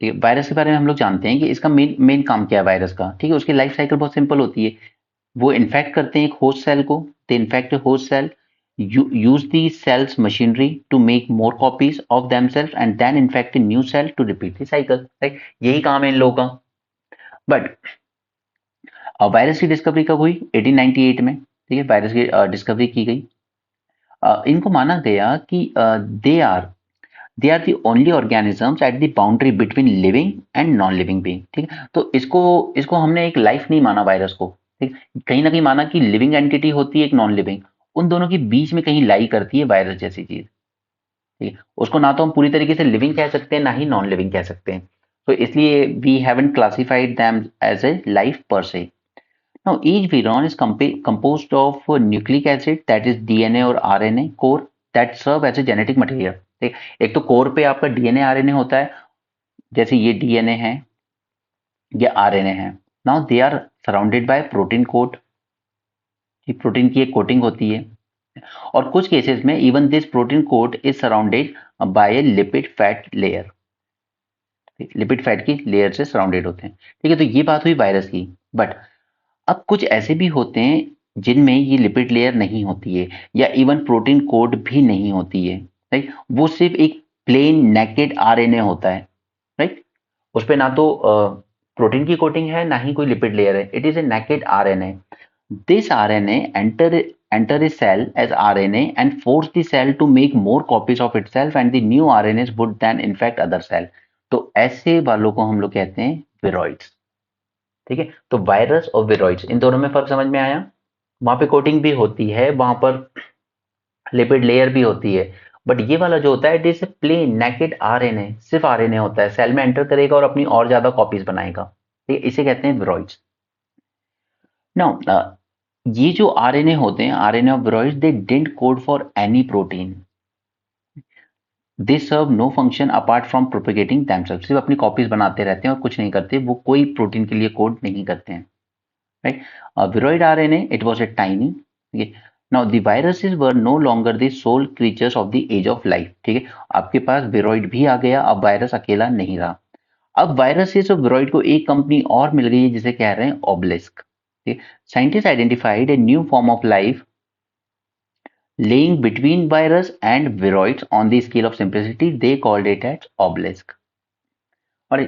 ठीक है, वायरस के बारे में हम लोग जानते हैं कि इसका मेन मेन काम क्या है वायरस का। ठीक है, उसकी लाइफ साइकिल बहुत सिंपल होती है। वो इन्फेक्ट करते हैं एक होस्ट सेल को, they infect host cell, use the cell's machinery to make more copies of themselves and then infect a new cell to repeat the cycle, right? यही काम है इन लोगों का। बट वायरस की डिस्कवरी कब हुई? 1898 में। ठीक है, वायरस की डिस्कवरी की गई। इनको माना गया कि they are they are the only organisms at the boundary between living and non living being. ठीक है, तो इसको इसको हमने एक लाइफ नहीं माना वायरस को। ठीक, कहीं ना कहीं माना कि लिविंग एंटिटी होती है एक नॉन लिविंग, उन दोनों के बीच में कहीं लाई करती है वायरस जैसी चीज। ठीक है, उसको ना तो हम पूरी तरीके से लिविंग कह सकते हैं ना ही नॉन लिविंग कह सकते हैं, तो इसलिए we haven't classified them as a life per se. Now, each virion is composed of nucleic acid, that is DNA और RNA core that serve as a genetic material। ठीक, एक तो कोर पे आपका डीएनए आरएनए होता है, जैसे ये डीएनए है, ये आरएनए है। Now they are surrounded by protein coat, protein की एक कोटिंग होती है, और कुछ केसेस में even this protein coat is surrounded by a lipid fat layer. Lipid fat की लेयर से सराउंडेड होते हैं। ठीक है, तो ये बात हुई वायरस की। बट अब कुछ ऐसे भी होते हैं जिनमें ये लिपिड लेयर नहीं होती है, या इवन प्रोटीन कोड भी नहीं होती है। राइट, वो सिर्फ एक प्लेन नेकेड आरएनए होता है। राइट, उस पे ना तो प्रोटीन की कोटिंग है ना ही कोई लिपिड लेयर है, it is a naked RNA. This RNA enter a cell as RNA and force the cell to make more copies of itself and the new RNAs would then infect other cell। तो ऐसे वालों को हम लोग कहते हैं viroids. ठीक है, तो वायरस और विरोइड्स इन दोनों में फर्क समझ में आया। वहां पे कोटिंग भी होती है, वहां पर लिपिड लेयर भी होती है, बट ये वाला जो होता है it is plain naked RNA, सिर्फ आरएनए होता है, सेल में एंटर करेगा और अपनी और ज्यादा कॉपीज बनाएगा। ठीक है, इसे कहते हैं विरोइड्स। नाउ ये जो आरएनए होते हैं, RNA of viroids, they didn't code for any protein, they serve no function apart from propagating themselves. सिर्फ अपनी कॉपीज बनाते रहते हैं और कुछ नहीं करते, वो कोई प्रोटीन के लिए कोड नहीं करते हैं। Right? Viroid RNA, it was a tiny. Okay. Now the viruses were no longer the sole creatures of the age of life। ठीक है, आपके पास विरोइड भी आ गया, अब वायरस अकेला नहीं रहा। अब वायरसेस और विरोइड को एक कंपनी और मिल गई है जिसे कह रहे हैं obelisk. Scientist identified a new form of life laying between virus and viroids on the scale of simplicity, they called it as obelisk। और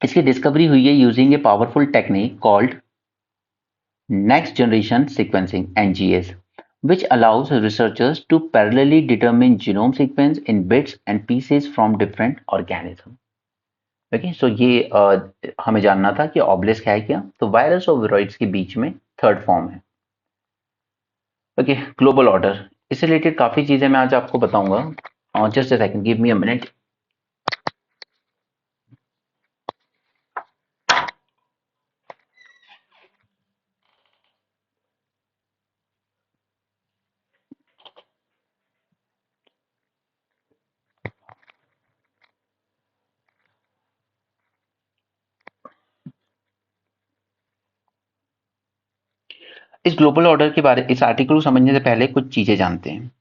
इसकी डिस्कवरी हुई है using a powerful technique called Next Generation Sequencing (NGS), which allows researchers to parallelly determine genome sequence in bits and pieces from different organisms। Okay, so ये हमें जानना था कि obelisk है क्या, तो वायरस और विरोइड्स के बीच में थर्ड फॉर्म है। ओके, ग्लोबल ऑर्डर, इससे रिलेटेड काफी चीजें मैं आज आपको बताऊंगा। Just a second, give me a minute. इस ग्लोबल ऑर्डर के बारे, इस आर्टिकल को समझने से पहले कुछ चीजें जानते हैं।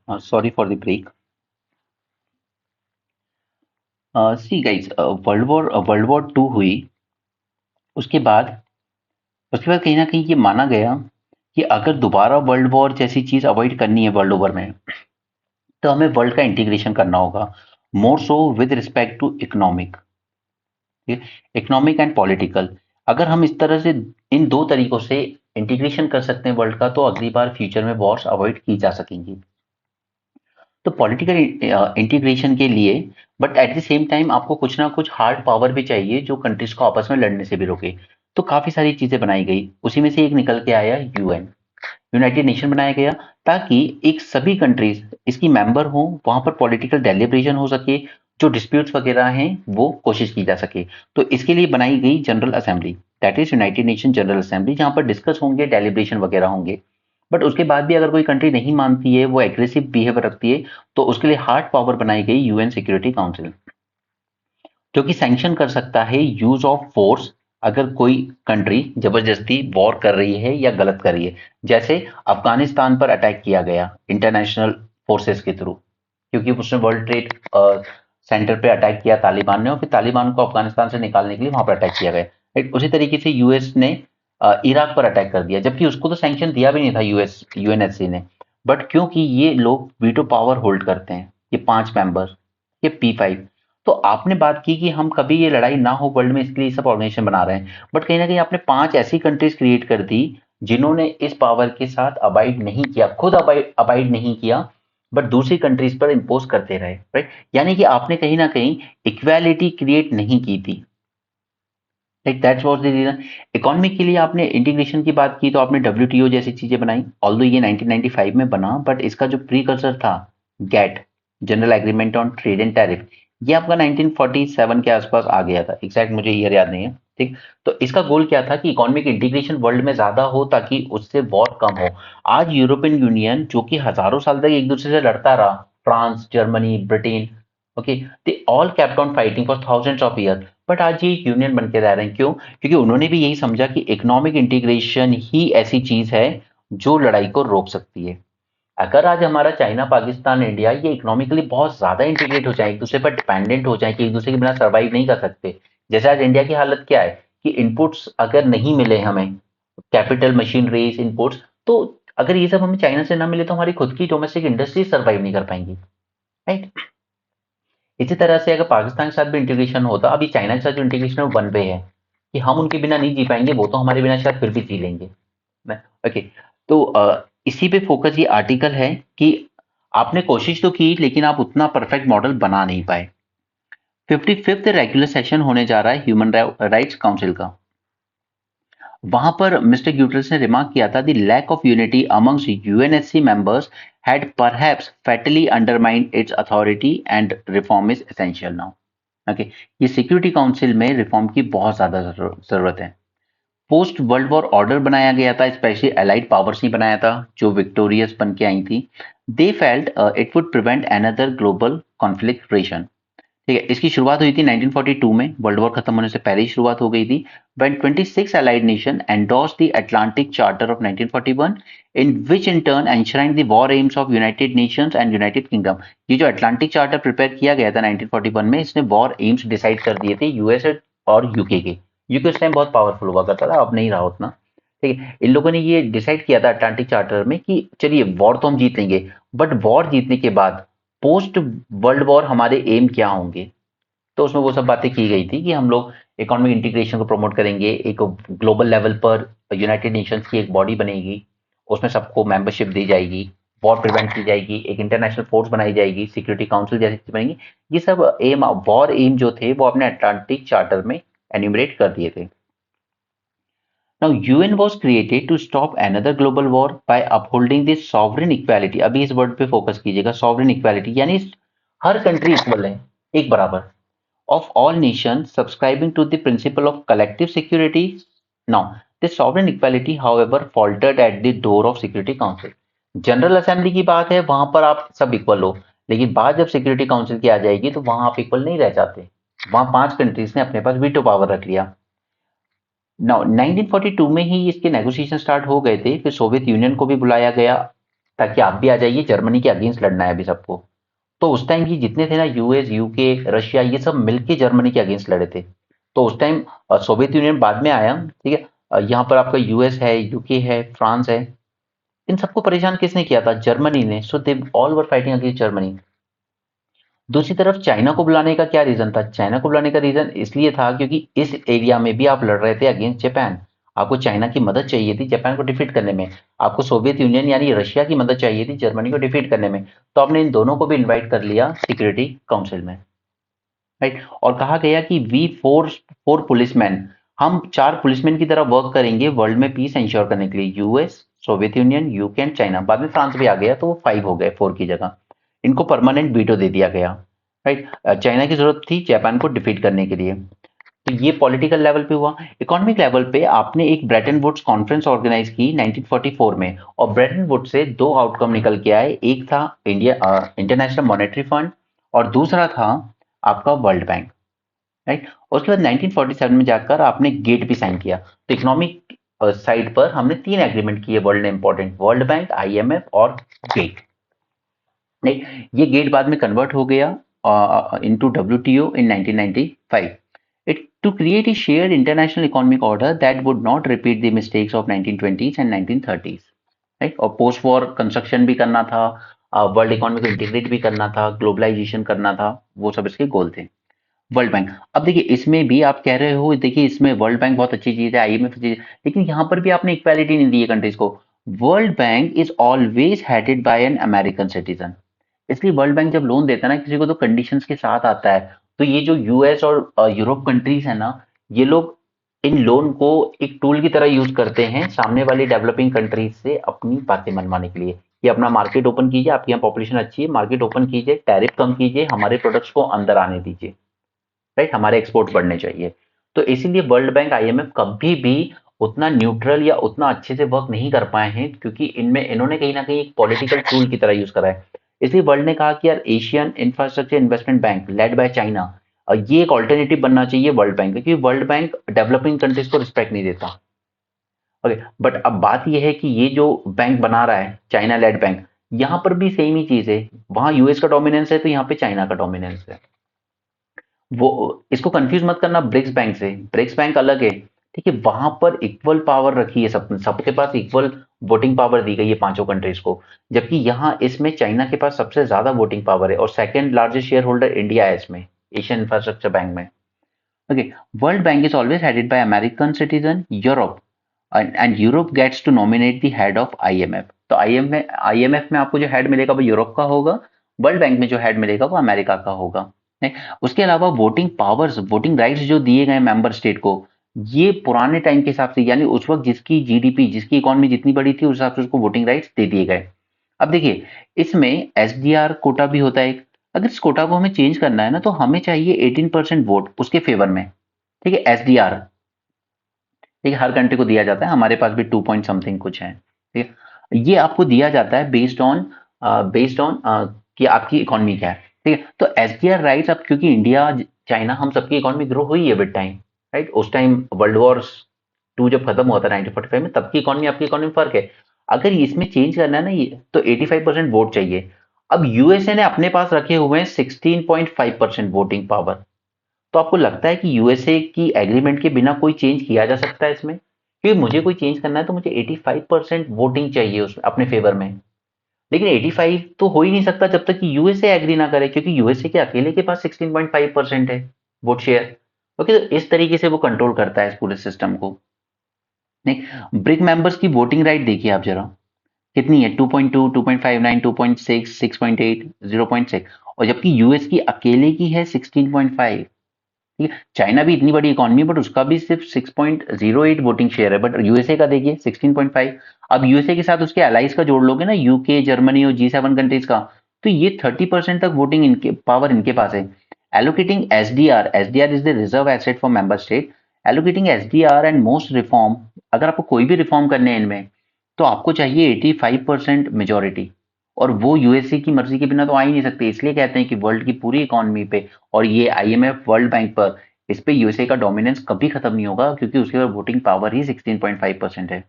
Sorry for the break. See guys, world war 2 हुई, उसके बाद कहीं ना कहीं ये माना गया कि अगर दोबारा वर्ल्ड वॉर जैसी चीज अवॉइड करनी है वर्ल्ड ओवर में, तो हमें वर्ल्ड का इंटीग्रेशन करना होगा, more so with respect to economic, economic and political. अगर हम इस तरह से इन दो तरीकों से इंटीग्रेशन कर सकते हैं वर्ल्ड का, तो अगली बार फ्यूचर में वॉर्स अवॉइड की जा सकेंगी। तो पॉलिटिकल इंटीग्रेशन के लिए, but at the same time आपको कुछ ना कुछ हार्ड पावर भी चाहिए जो कंट्रीज को आपस में लड़ने से भी रोके। तो काफी सारी चीजें बनाई गई, उसी में से एक निकल के आया यूएन, यूनाइटेड नेशन बनाया गया, ताकि एक सभी कंट्रीज इसकी मेंबर हो, वहां पर पॉलिटिकल डेलिब्रेशन हो सके, जो डिस्प्यूट्स वगैरह हैं वो कोशिश की जा सके। तो इसके लिए बनाई गई general assembly, that is United nation general assembly, जहां पर डिस्कस होंगे, डेलिब्रेशन वगैरह होंगे। बट उसके बाद भी अगर कोई कंट्री नहीं मानती है, वो एग्रेसिव बिहेवियर रखती है, तो उसके लिए हार्ड पावर बनाई गई यूएन सिक्योरिटी काउंसिल, जो कि सैंक्शन कर सकता है यूज ऑफ फोर्स अगर कोई कंट्री जबरदस्ती वॉर कर रही है या गलत कर रही है। जैसे अफगानिस्तान पर अटैक किया गया इंटरनेशनल फोर्सेस के थ्रू, क्योंकि उसने वर्ल्ड ट्रेड सेंटर पे अटैक किया तालिबान ने, और फिर तालिबान को अफगानिस्तान से निकालने के लिए वहां पर अटैक किया गया। राइट, उसी तरीके से यूएस ने इराक पर अटैक कर दिया, जबकि उसको तो सैंक्शन दिया भी नहीं था यूएनएससी ने, बट क्योंकि ये लोग वीटो पावर होल्ड करते हैं, ये 5 मेंबर, ये P5। तो आपने बात की कि हम कभी ये लड़ाई ना हो वर्ल्ड में, इसके लिए सब ऑर्गेनाइजेशन बना रहे हैं, बट कहीं ना कहीं आपने 5 ऐसी कंट्रीज क्रिएट कर दी जिन्होंने इस पावर के साथ अबाइड नहीं किया, खुद अबाइड नहीं किया, बट दूसरी कंट्रीज पर इम्पोज करते रहे, राइट। यानी कि आपने कहीं ना कहीं इक्वालिटी क्रिएट नहीं की थी, like that's was the reason. Economy के लिए आपने इंटीग्रेशन की बात की तो आपने डब्ल्यूटीओ जैसी चीजें बनाई, ऑल्दो ये 1995 में बना, बट इसका जो प्रीकर्सर था GATT, general agreement on trade and tariff, ये आपका 1947 के आसपास आ गया था, एग्जैक्ट मुझे ईयर याद नहीं है, ठीक। तो इसका गोल क्या था कि इकोनॉमिक इंटीग्रेशन वर्ल्ड में ज्यादा हो ताकि उससे वॉर कम हो। आज यूरोपियन यूनियन जो कि हजारों साल तक एक दूसरे से लड़ता रहा, France, Germany, Britain, okay, they all kept on fighting for thousands of year, but आज ये यूनियन बन के रह रहे हैं, क्यों? क्योंकि उन्होंने भी यही समझा कि इकोनॉमिक इंटीग्रेशन ही ऐसी चीज है जो लड़ाई को रोक सकती है। अगर आज हमारा चाइना, पाकिस्तान, इंडिया ये इकोनॉमिकली बहुत ज्यादा इंटीग्रेट हो जाए, एक दूसरे पर डिपेंडेंट हो जाए कि एक दूसरे के बिना सर्वाइव नहीं कर सकते, जैसे आज इंडिया की हालत क्या है कि इनपुट्स अगर नहीं मिले हमें, कैपिटल, मशीनरीज, इनपुट्स, तो अगर ये सब हमें चाइना से ना मिले तो हमारी खुद की डोमेस्टिक इंडस्ट्री सर्वाइव नहीं कर पाएंगी, राइट। इसी तरह से अगर पाकिस्तान के साथ भी इंटीग्रेशन होता, अभी चाइना के साथ जो इंटीग्रेशन है वो वन वे है कि हम उनके बिना नहीं जी पाएंगे, वो तो हमारे बिना शायद फिर भी जी लेंगे। ओके, तो इसी पे फोकस ये आर्टिकल है कि आपने कोशिश तो की लेकिन आप उतना परफेक्ट मॉडल बना नहीं पाए। 55th रेगुलर सेशन होने जा रहा है ह्यूमन राइट्स काउंसिल का। वहां पर मिस्टर ग्यूटरस ने रिमार्क किया था, the lack of unity amongst UNSC members had perhaps fatally undermined its authority and reform is essential now। Okay, ये सिक्योरिटी काउंसिल में रिफॉर्म की बहुत ज्यादा जरूरत है। पोस्ट वर्ल्ड वॉर ऑर्डर बनाया गया था, स्पेशली अलाइड पावर्स ने बनाया था जो विक्टोरियस बन के आई थी। They felt it would prevent another global conflict, ठीक है। इसकी शुरुआत हुई थी 1942 में, वर्ल्ड वॉर खत्म होने से पहले ही शुरुआत हो गई थी। When 26 allied nations endorsed the Atlantic Charter of 1941, in which in turn enshrined the war aims of United Nations and United Kingdom। ये जो अटलांटिक चार्टर प्रिपेयर किया गया था 1941 में, इसने वॉर एम्स डिसाइड कर दिए थे यूएस और यूके के। यूके उस टाइम बहुत पावरफुल हुआ करता था, अब नहीं रहा उतना, ठीक है। इन लोगों ने ये डिसाइड किया था अटलांटिक चार्टर में कि चलिए वॉर तो हम जीत लेंगे, बट वॉर जीतने के बाद पोस्ट वर्ल्ड वॉर हमारे एम क्या होंगे। तो उसमें वो सब बातें की गई थी कि हम लोग इकोनॉमिक इंटीग्रेशन को प्रमोट करेंगे, एक ग्लोबल लेवल पर यूनाइटेड नेशंस की एक बॉडी बनेगी, उसमें सबको मेंबरशिप दी जाएगी, वॉर प्रिवेंट की जाएगी, एक इंटरनेशनल फोर्स बनाई जाएगी, सिक्योरिटी काउंसिल जैसी चीज बनेगी। ये सब एम, वॉर एम जो थे वो अपने अटलांटिक चार्टर में एन्यूमरेट कर दिए थे। Now UN was created to stop another global war by upholding the sovereign equality। अभी इस वर्ड पे फोकस कीजिएगा, sovereign equality, यानी हर कंट्री इक्वल है, एक बराबर, of all nations subscribing to the principle of collective security। Now, this sovereign equality, however, faltered at the door of Security Council। General assembly की बात है, वहां पर आप सब इक्वल हो, लेकिन बात जब सिक्योरिटी काउंसिल की आ जाएगी तो वहां आप इक्वल नहीं रह जाते, वहां 5 कंट्रीज ने अपने पास वीटो पावर रख लिया। नाउ 1942 में ही इसके नेगोशिएशन स्टार्ट हो गए थे, फिर सोवियत यूनियन को भी बुलाया गया ताकि आप भी आ जाइए, जर्मनी के अगेंस्ट लड़ना है अभी सबको। तो उस टाइम ये जितने थे ना, यूएस, यूके, रशिया, ये सब मिलके जर्मनी के अगेंस्ट लड़े थे। तो उस टाइम सोवियत यूनियन बाद में आया, ठीक है। यहाँ पर आपका यूएस है, यूके है, फ्रांस है, इन सबको परेशान किसने किया था? जर्मनी ने। So they all were fighting against Germany. दूसरी तरफ चाइना को बुलाने का क्या रीजन था? चाइना को बुलाने का रीजन इसलिए था क्योंकि इस एरिया में भी आप लड़ रहे थे अगेंस्ट जापान, आपको चाइना की मदद चाहिए थी जापान को डिफीट करने में, आपको सोवियत यूनियन यानी रशिया की मदद चाहिए थी जर्मनी को डिफीट करने में। तो आपने इन दोनों को भी इन्वाइट कर लिया सिक्योरिटी काउंसिल में, राइट। और कहा गया कि वी फोर फोर पुलिसमैन, हम 4 पुलिसमैन की तरह वर्क करेंगे वर्ल्ड में पीस इंश्योर करने के लिए। US, Soviet union, UK and China, बाद में फ्रांस भी आ गया तो वो 5 हो गए 4 की जगह। इनको परमानेंट वीटो दे दिया गया, राइट। चाइना की जरूरत थी जापान को डिफीट करने के लिए। तो ये पॉलिटिकल लेवल पे हुआ। इकोनॉमिक लेवल पे आपने एक ब्रेटन वुड्स कॉन्फ्रेंस ऑर्गेनाइज की 1944 में, और ब्रेटन वुड्स से 2 आउटकम निकल के आए, एक था इंडिया इंटरनेशनल मॉनेटरी फंड और दूसरा था आपका वर्ल्ड बैंक, राइट। उसके बाद 1947 में जाकर आपने गेट भी साइन किया। तो इकोनॉमिक साइड पर हमने 3 एग्रीमेंट किए वर्ल्ड में इंपॉर्टेंट, वर्ल्ड बैंक, आईएमएफ और गेट, नहीं। ये गेट बाद में कन्वर्ट हो गया into WTO in 1995 it to create a shared international economic order that would not repeat the mistakes of 1920s and 1930s, right. और पोस्ट वॉर कंस्ट्रक्शन भी करना था, वर्ल्ड इकोनॉमी को इंटीग्रेट भी करना था, ग्लोबलाइजेशन करना था, वो सब इसके गोल थे। वर्ल्ड बैंक, अब देखिए इसमें भी आप कह रहे हो, देखिए इसमें वर्ल्ड बैंक बहुत अच्छी चीज है, आईएमएफ अच्छी चीज है, लेकिन यहाँ पर भी आपने इक्वालिटी नहीं दी है कंट्रीज को। World bank is always headed bye an American citizen. इसलिए वर्ल्ड बैंक जब लोन देता है ना किसी को, तो कंडीशंस के साथ आता है। तो ये जो यूएस और यूरोप कंट्रीज है ना, ये लोग इन लोन को एक टूल की तरह यूज करते हैं सामने वाली डेवलपिंग कंट्रीज से अपनी बातें मनवाने के लिए, कि अपना मार्केट ओपन कीजिए, आपकी यहाँ पॉपुलेशन अच्छी है, मार्केट ओपन कीजिए, टैरिफ कम कीजिए, हमारे प्रोडक्ट्स को अंदर आने दीजिए, राइट, हमारे एक्सपोर्ट बढ़ने चाहिए। तो इसीलिए वर्ल्ड बैंक, आईएमएफ कभी भी उतना न्यूट्रल या उतना अच्छे से वर्क नहीं कर पाए हैं, क्योंकि इनमें इन्होंने कहीं ना कहीं एक पॉलिटिकल टूल की तरह यूज करा है। इसलिए वर्ल्ड ने कहा कि यार Asian infrastructure investment bank led by China, और ये एक ऑल्टरनेटिव बनना चाहिए वर्ल्ड बैंक, क्योंकि वर्ल्ड बैंक डेवलपिंग कंट्रीज को रिस्पेक्ट नहीं देता। ओके, बट अब बात यह है कि ये जो बैंक बना रहा है चाइना लेड बैंक, यहाँ पर भी सेम ही चीज है, वहां यूएस का डोमिनेंस है तो यहाँ पे चाइना का डोमिनेंस है। वो, इसको कंफ्यूज मत करना ब्रिक्स बैंक से, ब्रिक्स बैंक अलग है, ठीक है, वहां पर इक्वल पावर रखी है, सबके पास इक्वल वोटिंग पावर दी गई है पांचों कंट्रीज को, जबकि यहाँ इसमें चाइना के पास सबसे ज्यादा वोटिंग पावर है और second largest share holder India है इसमें, एशियन इंफ्रास्ट्रक्चर बैंक में। Okay, world bank is always headed by American citizen, Europe, and Europe gets to nominate the head of IMF. तो आईएमएफ में आपको जो हेड मिलेगा वो यूरोप का होगा, वर्ल्ड बैंक में जो हेड मिलेगा वो अमेरिका का होगा। नहीं, उसके अलावा वोटिंग पावर्स, वोटिंग राइट्स जो दिए गए मेंबर स्टेट को, ये पुराने टाइम के हिसाब से, यानी उस वक्त जिसकी जीडीपी, जिसकी इकोनॉमी जितनी बड़ी थी, उस हिसाब से उसको वोटिंग राइट्स दे दिए गए। अब देखिए इसमें एसडीआर कोटा भी होता है एक, अगर इस कोटा को हमें चेंज करना है ना, तो हमें चाहिए 18% वोट उसके फेवर में, ठीक है, एसडीआर, ठीक है, हर कंट्री को दिया जाता है, हमारे पास भी 2 पॉइंट समथिंग कुछ है, ठीक है, ये आपको दिया जाता है बेस्ड ऑन कि आपकी इकोनॉमी क्या है, ठीक है। तो एसडीआर राइट्स, अब क्योंकि इंडिया चाइना हम सबकी इकोनॉमी ग्रो हुई है विद टाइम, राइट, उस टाइम वर्ल्ड वॉर टू जब खत्म हुआ था 1945 में, तब की इकोनॉमी आपकी इकोनॉमी फर्क है। अगर इसमें चेंज करना है ना ये, तो 85% वोट चाहिए। अब यूएसए ने अपने पास रखे हुए हैं 16.5% वोटिंग पावर। तो आपको लगता है कि यूएसए की एग्रीमेंट के बिना कोई चेंज किया जा सकता है इसमें? क्योंकि मुझे कोई चेंज करना है तो मुझे 85% वोटिंग चाहिए उसमें अपने फेवर में, लेकिन 85 तो हो ही नहीं सकता जब तक कि यूएसए एग्री ना करे, क्योंकि यूएसए के अकेले के पास 16.5% है वोट शेयर। ओके, तो इस तरीके से वो कंट्रोल करता है इस पूरे सिस्टम को। नहीं, ब्रिक मेंबर्स की वोटिंग राइट देखिए आप जरा, कितनी है? 2.2, 2.59, 2.6, 6.8, 0.6, और जबकि यूएस की अकेले की है 16.5। ठीक है, चाइना भी इतनी बड़ी इकोनॉमी, बट उसका भी सिर्फ 6.08 वोटिंग शेयर है, बट यूएसए का देखिए 16.5। अब यूएसए के साथ उसके अलाइज का जोड़ लोगे ना, यूके, जर्मनी और G7 कंट्रीज का, तो ये 30% तक वोटिंग इनके पावर इनके पास है। Allocating SDR, SDR is the reserve asset for member state, allocating SDR and most reform, अगर आपको कोई भी रिफॉर्म करने हैं इनमें, तो आपको चाहिए 85% मेजोरिटी, और वो यूएसए की मर्जी के बिना तो आ ही नहीं सकते। इसलिए कहते हैं कि वर्ल्ड की पूरी इकोनॉमी पे, और ये आईएमएफ, वर्ल्ड बैंक पर, इस पे यूएसए का डोमिनेंस कभी खत्म नहीं होगा, क्योंकि उसके पास वोटिंग पावर ही 16.5% है।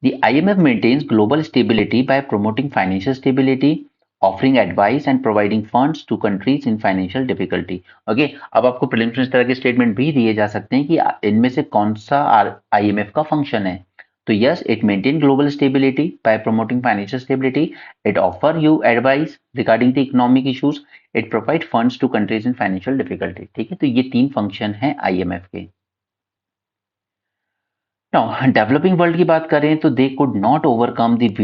The IMF maintains global stability by promoting financial stability, offering advice and providing funds to countries in financial difficulty. Okay, अब आपको प्रीलिम्स में इस तरह के स्टेटमेंट भी दिए जा सकते हैं कि इनमें से कौन सा आईएमएफ का फंक्शन है। तो yes, it maintain global stability by promoting financial stability, it offer you advice regarding the economic issues, it provide funds to countries in financial difficulty. ठीक है, तो ये 3 फंक्शन हैं आईएमएफ के। नाउ डेवलपिंग वर्ल्ड की बात करें तो they could not overcome the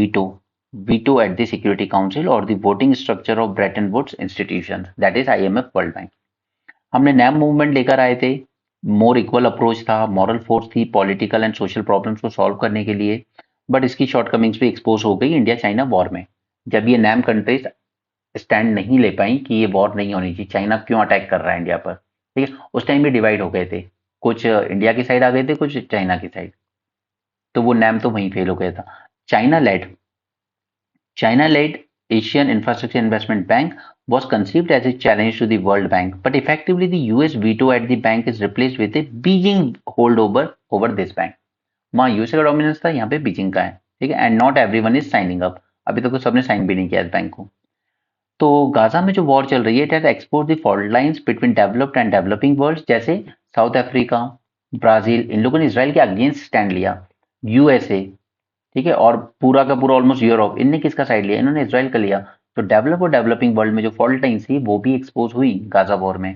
veto at the security council और the voting structure of Bretton Woods institution, that is IMF, world bank. हमने नैम मूवमेंट लेकर आए थे, मोर इक्वल अप्रोच था, मॉरल फोर्स थी पॉलिटिकल एंड सोशल प्रॉब्लम्स को solve करने के लिए, बट इसकी शॉर्टकमिंग्स भी एक्सपोज हो गई इंडिया चाइना वॉर में, जब ये नैम कंट्रीज स्टैंड नहीं ले पाई कि ये वॉर नहीं होनी चाहिए, चाइना क्यों अटैक कर रहा है इंडिया पर। ठीक है, उस टाइम भी डिवाइड हो गए थे, कुछ इंडिया की साइड आ गए थे, कुछ चाइना की साइड, तो वो नैम तो वहीं फेल हो गया था। China led China led Asian Infrastructure Investment Bank was conceived as a challenge to the World Bank, but effectively the US veto at the bank is replaced with a Beijing holdover over this bank. वहाँ USA का dominance था, यहाँ पे Beijing का है, ठीक है, and not everyone is signing up, अभी तक तो सबने साइन भी नहीं किया इस बैंक को। तो गाजा में जो वॉर चल रही है, it has expose the fault lines between developed and developing world, जैसे साउथ अफ्रीका, ब्राजील, इन लोगों ने इसराइल के अगेंस्ट स्टैंड लिया, यूएसए, ठीक है, और पूरा का पूरा ऑलमोस्ट यूरोप, इनने किसका साइड लिया? इन्होंने इसराइल का लिया। तो डेवलप और डेवलपिंग वर्ल्ड में जो फॉल्ट लाइन्स थी वो भी एक्सपोज हुई गाजा वॉर में।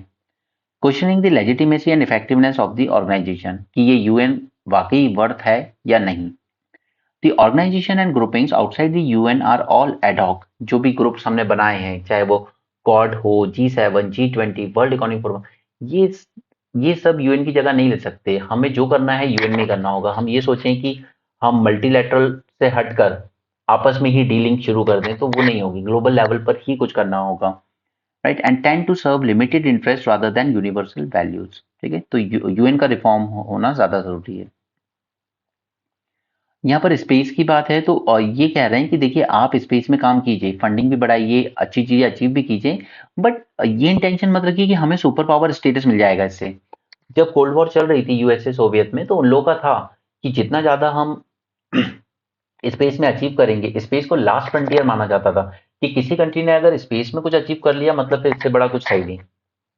Questioning the legitimacy and effectiveness of the organisation कि ये यूएन वाकई वर्थ है या नहीं। The organisation and groupings outside the UN are all ad hoc. जो भी ग्रुप्स हमने बनाए हैं, चाहे वो क्वाड हो, G7, G20, world economic forum, ये ये सब यूएन की जगह नहीं ले सकते। हमें जो करना है यूएन में करना होगा। हम ये सोचें कि हम मल्टीलैटरल से हटकर आपस में ही डीलिंग शुरू कर दें तो वो नहीं होगी, ग्लोबल लेवल पर ही कुछ करना होगा। Right, and tend to serve limited interest rather than universal values. ठीक है, तो यूएन का रिफॉर्म होना ज्यादा जरूरी है। यहाँ पर स्पेस की बात है तो ये कह रहे हैं कि देखिए आप स्पेस में काम कीजिए, फंडिंग भी बढ़ाइए, अच्छी चीजें अचीव भी कीजिए, बट ये इंटेंशन मत रखिए कि हमें सुपर पावर स्टेटस मिल जाएगा इससे। जब कोल्ड वॉर चल रही थी यूएसए सोवियत में, तो उन लोगों का था कि जितना ज्यादा हम स्पेस में अचीव करेंगे, स्पेस को लास्ट फ्रंटियर माना जाता था कि किसी कंट्री ने अगर स्पेस में कुछ अचीव कर लिया मतलब फिर इससे बड़ा कुछ है ही नहीं।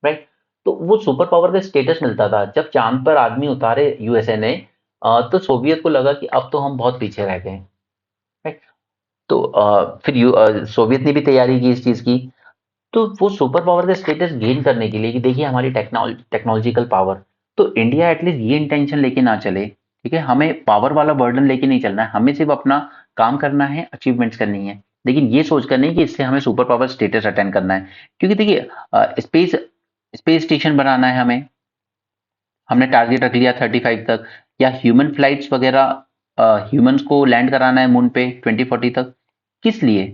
राइट, तो वो सुपर पावर का स्टेटस मिलता था। जब चांद पर आदमी उतारे यूएसए ने, तो सोवियत को लगा कि अब तो हम बहुत पीछे रह गए। राइट, तो फिर सोवियत ने भी तैयारी की इस चीज की। तो वो सुपर पावर का स्टेटस गेन करने के लिए कि देखिए हमारी टेक्नोलॉजिकल पावर, तो इंडिया एटलीस्ट ये इंटेंशन लेके ना चले। ठीक है, हमें पावर वाला बर्डन लेके नहीं चलना है, हमें सिर्फ अपना काम करना है, अचीवमेंट्स करनी है, लेकिन ये सोचकर नहीं कि इससे हमें सुपर पावर स्टेटस अटेंड करना है। क्योंकि देखिए स्पेस स्पेस स्टेशन बनाना है हमें, हमने टारगेट रख लिया 35 तक, या ह्यूमन फ्लाइट्स वगैरह, ह्यूमंस को लैंड कराना है मून पे 2040 तक। किस लिए?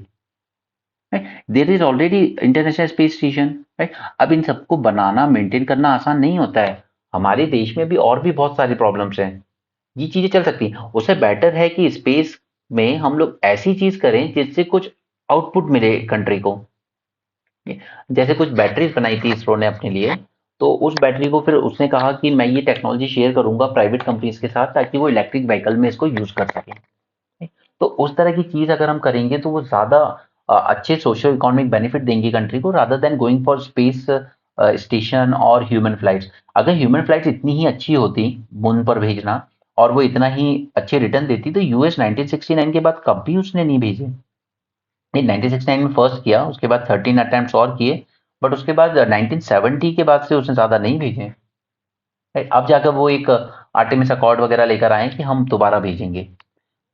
There is already international space station. Right, अब इन सबको बनाना मेंटेन करना आसान नहीं होता है। हमारे देश में भी और भी बहुत सारी प्रॉब्लम्स हैं। ये चीजें चल सकती हैं, उससे बेटर है कि स्पेस में हम लोग ऐसी चीज करें जिससे कुछ आउटपुट मिले कंट्री को। जैसे कुछ बैटरीज बनाई थी इसरो ने अपने लिए, तो उस बैटरी को फिर उसने कहा कि मैं ये टेक्नोलॉजी शेयर करूंगा प्राइवेट कंपनीज के साथ ताकि वो इलेक्ट्रिक व्हीकल में इसको यूज कर सकें। तो उस तरह की चीज अगर हम करेंगे तो वो ज्यादा अच्छे सोशल इकोनॉमिक बेनिफिट देंगी कंट्री को, rather than going for space station और ह्यूमन फ्लाइट्स। अगर ह्यूमन फ्लाइट्स इतनी ही अच्छी होती मून पर भेजना, और वो इतना ही अच्छे रिटर्न देती, तो यूएस 1969 के बाद कभी उसने नहीं भेजे। नहीं, 1969 में फर्स्ट किया, उसके बाद 13 अटेम्प्ट्स और किए, बट उसके बाद 1970 के बाद से उसने ज्यादा नहीं भेजे। अब जाकर वो एक आर्टेमिस अकॉर्ड वगैरह लेकर आए कि हम दोबारा भेजेंगे।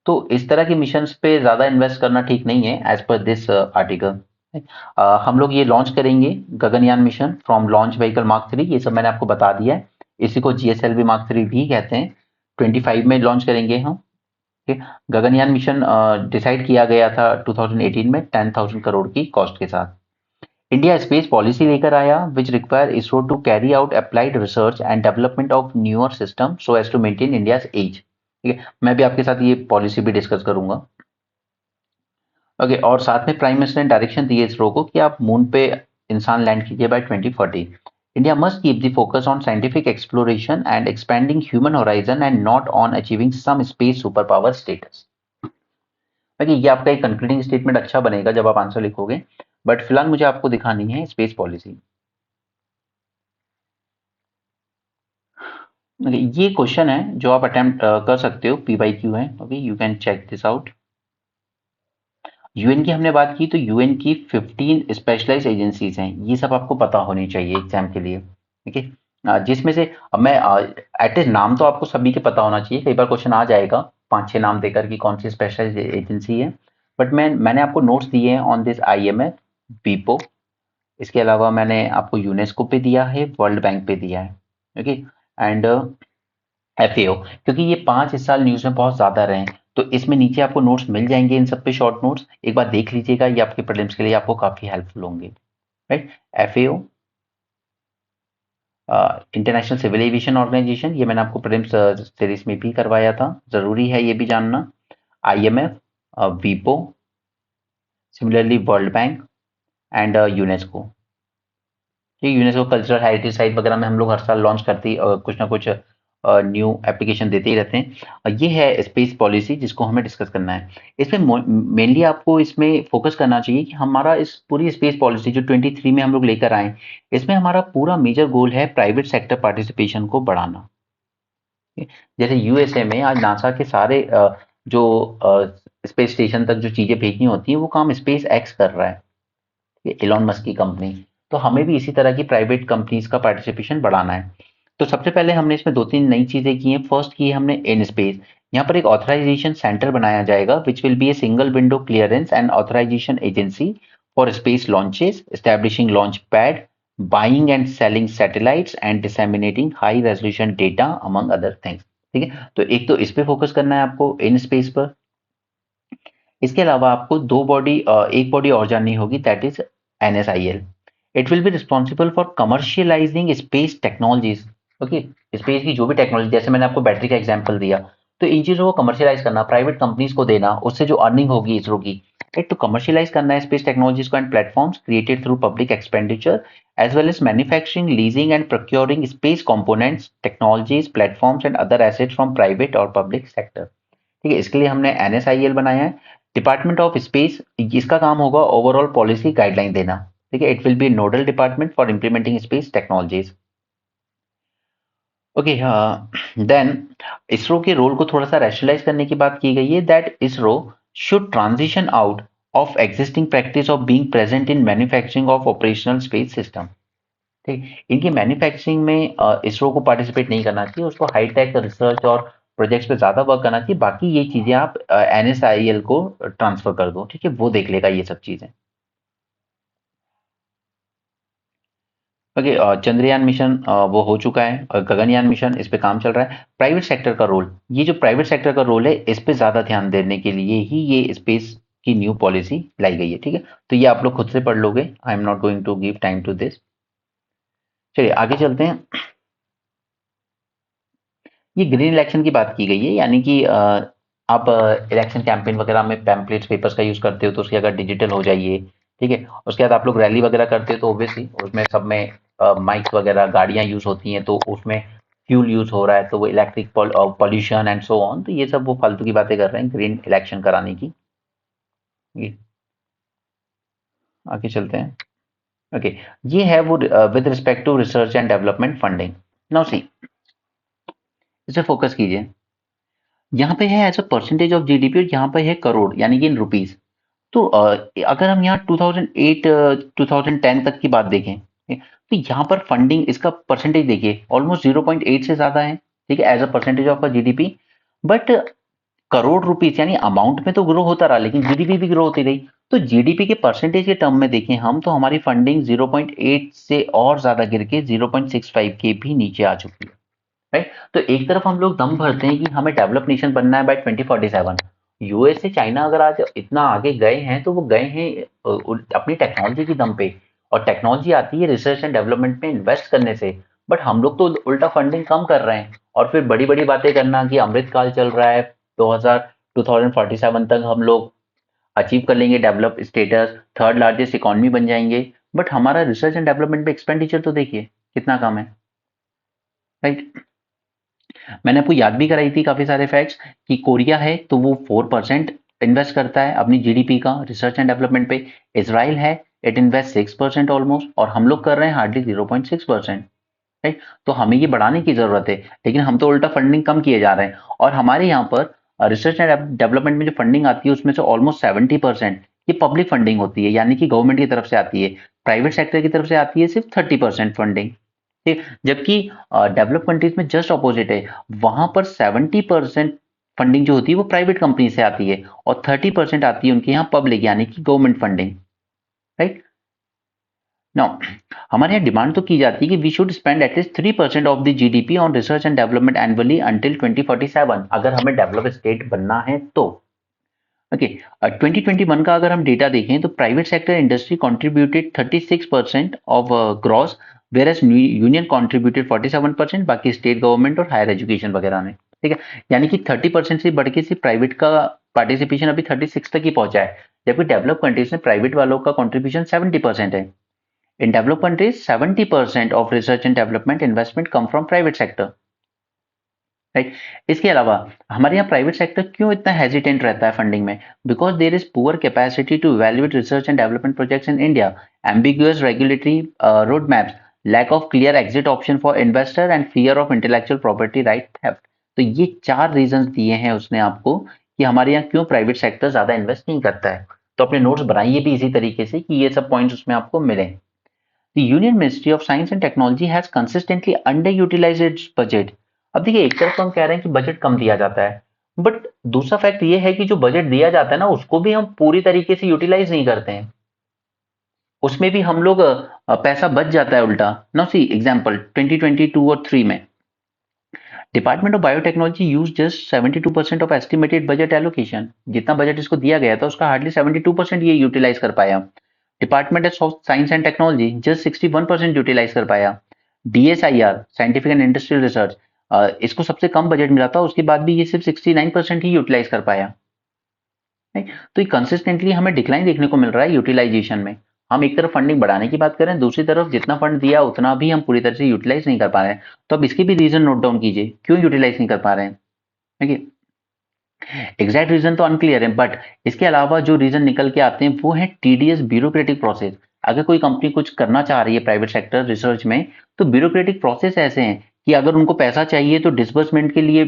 तो इस तरह के मिशंस पे ज़्यादा इन्वेस्ट करना ठीक नहीं है एज पर दिस आर्टिकल। हम लोग ये लॉन्च करेंगे Gaganyaan mission from launch vehicle mark 3, ये सब मैंने आपको बता दिया है। इसी को GSLV मार्क 3 भी कहते हैं। 25 में लॉन्च करेंगे हम। ठीक है, गगनयान मिशन डिसाइड किया गया था 2018 में 10,000 करोड़ की कॉस्ट के साथ। इंडिया स्पेस पॉलिसी लेकर आया which require ISRO to carry out applied research and development of newer system so as to maintain India's edge. ठीक है, मैं भी आपके साथ ये पॉलिसी भी डिस्कस करूंगा। ओके, और साथ में प्राइम मिनिस्टर ने डायरेक्शन दी है इसरो को कि आप मून पे इंसान लैंड कीजिए by 2040। India must keep the focus on scientific exploration and expanding human horizon and not on achieving some space super power status. Okay, ये आपका एक कंक्लूडिंग स्टेटमेंट अच्छा बनेगा जब आप आंसर लिखोगे, बट फिलहाल मुझे आपको दिखानी है स्पेस पॉलिसी। ओके, ये क्वेश्चन है जो आप अटेम्प्ट कर सकते हो, PYQ है। Okay, you can check this out. UN की हमने बात की, तो यूएन की 15 स्पेशलाइज्ड एजेंसीज हैं, ये सब आपको पता होनी चाहिए एग्जाम के लिए। ठीक है, जिसमें से अब मैं एटलीस्ट नाम तो आपको सभी के पता होना चाहिए। कई बार क्वेश्चन आ जाएगा 5-6 नाम देकर कि कौन सी स्पेशलाइज्ड एजेंसी है, बट मैंने आपको नोट्स दिए हैं ऑन दिस IMF, बीपो। इसके अलावा मैंने आपको यूनेस्को पे दिया है, वर्ल्ड बैंक पे दिया है। ओके, एंड FAO, क्योंकि ये 5 इस साल न्यूज़ में बहुत ज़्यादा रहे हैं, तो इसमें नीचे आपको नोट्स मिल जाएंगे, इन सब पे शॉर्ट नोट्स एक बार देख लीजिएगा, ये आपके प्रीलिम्स के लिए आपको काफ़ी हेल्पफुल होंगे। Right, FAO, international civil aviation organisation, ये मैंने आपको प्रीलिम्स सीरीज में भी करवाया था, ज़रूरी है ये भी जानना। IMF, वीपो, similarly world bank and UNESCO. ये यूनेस्को कल्चरल हेरिटेज साइट वगैरह में हम लोग हर साल लॉन्च करते ही कुछ ना कुछ न्यू एप्लीकेशन देते ही रहते हैं। ये है स्पेस पॉलिसी जिसको हमें डिस्कस करना है। इसमें मेनली आपको इसमें फोकस करना चाहिए कि हमारा इस पूरी स्पेस पॉलिसी जो 23 में हम लोग लेकर आए, इसमें हमारा पूरा मेजर गोल है प्राइवेट सेक्टर पार्टिसिपेशन को बढ़ाना। जैसे USA में आज नासा के सारे जो स्पेस स्टेशन तक जो चीजें भेजनी होती है वो काम स्पेस एक्स कर रहा है, इलॉन मस्क की कंपनी। तो हमें भी इसी तरह की प्राइवेट कंपनीज का पार्टिसिपेशन बढ़ाना है। तो सबसे पहले हमने इसमें दो तीन नई चीजें की हैं। फर्स्ट की है हमने इन स्पेस, यहाँ पर एक ऑथराइजेशन सेंटर बनाया जाएगा which will be a single window clearance and authorisation agency for space launches, establishing launch pad, buying and selling satellites and disseminating high resolution data among other things. ठीक है, तो एक तो इस पे फोकस करना है आपको, इन स्पेस पर। इसके अलावा आपको एक बॉडी और जाननी होगी, that is NSIL। It will be responsible for commercialising space technologies. Okay, space की जो भी टेक्नोलॉजी, जैसे मैंने आपको बैटरी का एग्जांपल दिया, तो इन चीजों को कमर्शियलाइज करना, प्राइवेट कंपनीज को देना, उससे जो अर्निंग होगी इसरो की, एक तो कमर्शियलाइज करना है स्पेस टेक्नोलॉजीज को and platforms created through public expenditure as well as manufacturing, leasing and procuring space components, technologies, platforms and other assets from private और पब्लिक सेक्टर। ठीक है, इसके लिए हमने NSIL बनाया है, डिपार्टमेंट ऑफ स्पेस। इसका काम होगा ओवरऑल पॉलिसी गाइडलाइन देना। ठीक है, it will be nodal department for implementing space technologies. Okay, then ISRO के रोल को थोड़ा सा रैशनलाइज करने की बात की गई है, that ISRO should transition out of existing practice of being present in manufacturing of operational space system. ठीक, इनकी मैन्युफैक्चरिंग में इसरो को पार्टिसिपेट नहीं करना चाहिए, उसको हाईटेक रिसर्च और प्रोजेक्ट्स पे ज्यादा वर्क करना चाहिए। बाकी ये चीजें आप NSIL को ट्रांसफर कर दो, ठीक है, वो देख लेगा ये सब चीजें। ओके, चंद्रयान मिशन वो हो चुका है, और गगनयान मिशन इस पे काम चल रहा है। प्राइवेट सेक्टर का रोल, ये जो प्राइवेट सेक्टर का रोल है इस पे ज्यादा ध्यान देने के लिए ही ये स्पेस की न्यू पॉलिसी लाई गई है। ठीक है, तो ये आप लोग खुद से पढ़ लोगे, I am not going to give time to this. चलिए आगे चलते हैं। ये ग्रीन इलेक्शन की बात की गई है, यानी कि आप इलेक्शन कैंपेन वगैरह में पैम्पलेट्स पेपर्स का यूज करते हो तो उसकी अगर डिजिटल हो जाइए। ठीक है, उसके बाद आप लोग रैली वगैरह करते हो तो ऑब्वियसली उसमें सब में माइक्स वगैरह गाड़ियां यूज होती हैं, तो उसमें फ्यूल यूज हो रहा है, तो वो electric pollution and so on, तो ये सब वो फालतू की बातें कर रहे हैं ग्रीन इलेक्शन कराने की। ये आगे चलते हैं। ओके, ये है वो with respect to research and development funding. Now see, इसे फोकस कीजिए। यहाँ पे है as a percentage of GDP और यहाँ पे है करोड़, यानी कि इन रुपीस। तो अगर हम यहाँ 2008 2010 तक की बात देखें, तो यहाँ पर फंडिंग इसका परसेंटेज देखिए ऑलमोस्ट 0.8 से ज्यादा है। ठीक है, as a percentage of GDP. But crore rupees यानी अमाउंट में तो ग्रो होता रहा, लेकिन जीडीपी भी ग्रो होती रही। तो जीडीपी के परसेंटेज के टर्म में देखें हम, तो हमारी फंडिंग 0.8 से और ज्यादा गिर के 0.65 के भी नीचे आ चुकी है। राइट, तो एक तरफ हम लोग दम भरते हैं कि हमें डेवलप नेशन बनना है बाय 2047। यूएस से चाइना अगर आज इतना आगे गए हैं तो वो गए हैं अपनी टेक्नोलॉजी की दम पे, और टेक्नोलॉजी आती है रिसर्च एंड डेवलपमेंट में इन्वेस्ट करने से। बट हम लोग तो उल्टा फंडिंग कम कर रहे हैं, और फिर बड़ी बड़ी बातें करना कि अमृत काल चल रहा है, 2047 तक हम लोग अचीव कर लेंगे develop status, third largest economy बन जाएंगे। बट हमारा रिसर्च एंड डेवलपमेंट पे एक्सपेंडिचर तो देखिए कितना कम है। राइट, मैंने आपको याद भी कराई थी काफी सारे फैक्ट्स, कि कोरिया है तो वो 4% इन्वेस्ट करता है अपनी जीडीपी का रिसर्च एंड डेवलपमेंट पे। इसराइल है, इट इन्वेस्ट 6% ऑलमोस्ट, और हम लोग कर रहे हैं हार्डली 0.6%। राइट, तो हमें ये बढ़ाने की जरूरत है, लेकिन हम तो उल्टा फंडिंग कम किए जा रहे हैं। और हमारे यहाँ पर रिसर्च एंड डेवलपमेंट में जो फंडिंग आती है उसमें से ऑलमोस्ट 70% ये पब्लिक फंडिंग होती है, यानी कि गवर्नमेंट की तरफ से आती है। प्राइवेट सेक्टर की तरफ से आती है सिर्फ 30% फंडिंग। ठीक, जबकि डेवलप कंट्रीज में जस्ट ऑपोजिट है, वहां पर 70% फंडिंग जो होती है वो प्राइवेट कंपनी से आती है, और 30% आती है उनके यहाँ पब्लिक यानी कि गवर्नमेंट फंडिंग। राइट, नाउ हमारे यहाँ डिमांड तो की जाती है कि we should spend at least 3% of the GDP on research and development annually until 2047, अगर हमें डेवलप स्टेट बनना है तो। ओके, 2021 का अगर हम डेटा देखें तो private sector industry contributed 36% of gross, whereas union contributed 47%, बाकी स्टेट गवर्नमेंट और हायर एजुकेशन वगैरह में। ठीक है, यानी कि 30% से बढ़ के सिर्फ प्राइवेट का पार्टिसिपेशन अभी 36 तक ही पहुंचा है, जबकि डेवलप कंट्रीज में प्राइवेट वालों का कंट्रीब्यूशन 70% है। इन develop countries 70% of research and development investment come from private sector. Right, इसके अलावा हमारे यहाँ प्राइवेट सेक्टर क्यों इतना हेजिटेंट रहता है फंडिंग में? Because there is poor capacity to evaluate research and development projects in India, ambiguous regulatory road maps, lack of clear exit option for investor and fear of intellectual property right theft. तो ये चार reasons दिए हैं उसने आपको कि हमारे यहाँ क्यों प्राइवेट सेक्टर ज्यादा इन्वेस्ट नहीं करता है। तो अपने नोट्स बनाइए भी इसी तरीके से कि ये सब पॉइंट्स उसमें आपको मिले। The Union Ministry of Science and Technology has consistently underutilized its budget. अब देखिए, एक तरफ तो हम कह रहे हैं कि बजट कम दिया जाता है, बट दूसरा फैक्ट ये है कि जो बजट दिया जाता है ना, उसको भी हम पूरी तरीके से यूटिलाइज नहीं करते हैं। उसमें भी हम लोग पैसा बच जाता है उल्टा। नाउ सी एग्जांपल 2022 और 3 में department of biotechnology use just 72% of estimated budget allocation. जितना बजट इसको दिया गया था उसका हार्डली 72% ये यूटिलाइज कर पाया। Department of science and technology just 61% utilise कर पाया। DSIR scientific and industrial research, इसको सबसे कम बजट मिला था, उसके बाद भी ये सिर्फ 69% ही यूटिलाइज कर पाया। नहीं? तो ये कंसिस्टेंटली हमें डिक्लाइन देखने को मिल रहा है यूटिलाइजेशन में। हम एक तरफ फंडिंग बढ़ाने की बात करें, दूसरी तरफ जितना फंड दिया उतना भी हम पूरी तरह से यूटिलाइज नहीं कर पा रहे हैं। तो अब इसके भी रीजन नोट डाउन कीजिए, क्यों यूटिलाइज नहीं कर पा रहे हैं। देखिए, एग्जैक्ट रीजन तो अनक्लियर है, बट इसके अलावा जो रीजन निकल के आते हैं वो है टीडीएस ब्यूरोक्रेटिक प्रोसेस। अगर कोई कंपनी कुछ करना चाह रही है प्राइवेट सेक्टर रिसर्च में, तो ब्यूरोक्रेटिक प्रोसेस ऐसे हैं कि अगर उनको पैसा चाहिए तो डिसबर्समेंट के लिए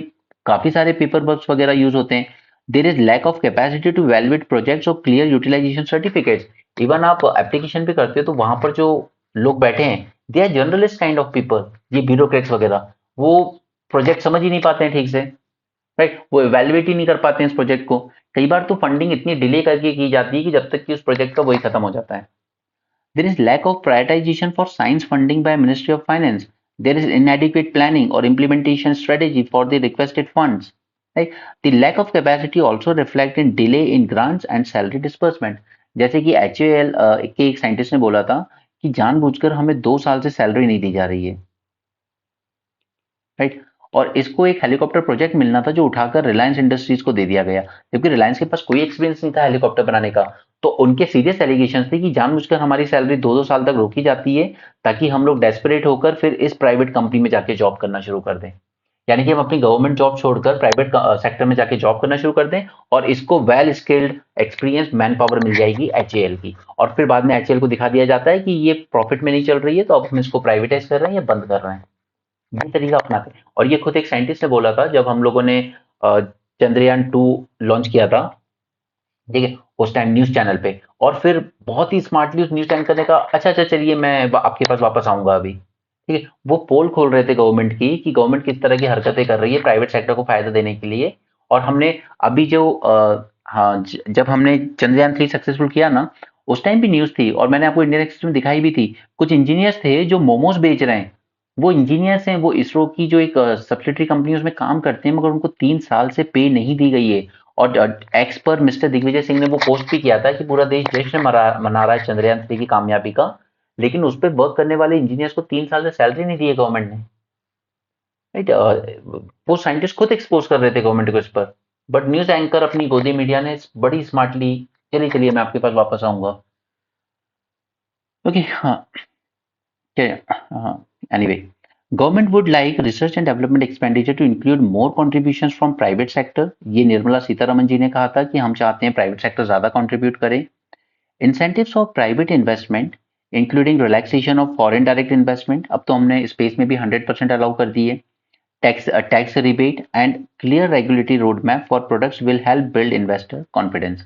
काफी सारे पेपर वर्क्स वगैरह यूज होते हैं। There is lack of capacity to valuate projects और क्लियर यूटिलाइजेशन सर्टिफिकेट्स। इवन आप एप्लीकेशन भी करते हो तो वहां पर जो लोग बैठे हैं, they are journalist kind of people, ये ब्यूरोक्रेट्स वगैरह, वो प्रोजेक्ट समझ ही नहीं पाते हैं ठीक से, राइट। वो इवेल्युएट ही नहीं कर पाते हैं इस प्रोजेक्ट को। कई बार तो फंडिंग इतनी डिले करके की जाती है कि जब तक कि उस प्रोजेक्ट का वही खत्म हो जाता है। There is lack of prioritisation for science funding by ministry of finance. There is inadequate planning or implementation strategy for the requested funds, right? The lack of capacity also reflect in delay in grants and salary disbursement। जैसे कि HAL के एक scientist ने बोला था कि जानबूझकर हमें 2 साल से सैलरी नहीं दी जा रही है, राइट। और इसको एक हेलीकॉप्टर प्रोजेक्ट मिलना था जो उठाकर रिलायंस इंडस्ट्रीज को दे दिया गया, जबकि रिलायंस के पास कोई एक्सपीरियंस नहीं था हेलीकॉप्टर बनाने का। तो उनके सीरियस एलिगेशन थे कि जानबूझकर हमारी सैलरी 2-2 साल तक रोकी जाती है, ताकि हम लोग डेस्परेट होकर फिर इस प्राइवेट कंपनी में जाके जॉब करना शुरू कर दें। यानी कि हम अपनी गवर्नमेंट जॉब छोड़कर प्राइवेट सेक्टर में जाके जॉब करना शुरू कर दें, और इसको well skilled experience man power मिल जाएगी एचएएल की। और फिर बाद में एचएएल को दिखा दिया जाता है कि ये प्रॉफिट में नहीं चल रही है, तो अब हम इसको प्राइवेटाइज कर रहे हैं या बंद कर रहे हैं। यही तरीका अपनाते हैं। और ये खुद एक साइंटिस्ट ने बोला था जब हम लोगों ने चंद्रयान 2 लॉन्च किया था, ठीक है, उस टाइम न्यूज चैनल पे, और फिर बहुत ही स्मार्टली उस न्यूज एंकर ने कहा अच्छा अच्छा चलिए मैं आपके पास वापस आऊंगा अभी, ठीक है। वो पोल खोल रहे थे गवर्नमेंट की कि गवर्नमेंट किस तरह की हरकतें कर रही है प्राइवेट सेक्टर को फायदा देने के लिए। और हमने अभी जो हाँ जब हमने चंद्रयान 3 सक्सेसफुल किया ना, उस टाइम भी न्यूज थी, और मैंने आपको इंडियन एक्सप्रेस में दिखाई भी थी। कुछ इंजीनियर्स थे जो मोमोज बेच रहे हैं, वो इंजीनियर्स हैं, वो इसरो की जो एक सब्सिडरी कंपनी उसमें काम करते हैं, मगर उनको 3 साल से पे नहीं दी गई है। और एक्स पर मिस्टर दिग्विजय सिंह ने वो पोस्ट भी किया था कि पूरा देश जश्न मना रहा है चंद्रयान 3 की कामयाबी का, लेकिन उस पर वर्क करने वाले इंजीनियर्स को 3 साल से सैलरी नहीं दी है गवर्नमेंट ने, राइट। वो साइंटिस्ट खुद एक्सपोज कर रहे थे गवर्नमेंट को इस पर, बट न्यूज एंकर अपनी गोदी मीडिया ने बड़ी स्मार्टली, चलिए चलिए मैं आपके पास वापस आऊंगा। ओके, हाँ, हाँ, anyway, government would like research and development expenditure to include more contributions from private sector. ये निर्मला सीतारमन जी ने कहा था कि हम चाहते हैं प्राइवेट सेक्टर ज्यादा कंट्रीब्यूट करे। Incentives of private investment including relaxation of foreign direct investment, अब तो हमने स्पेस में भी 100% अलाउ कर दी है। Tax rebate and clear regulatory roadmap for products will help build investor confidence.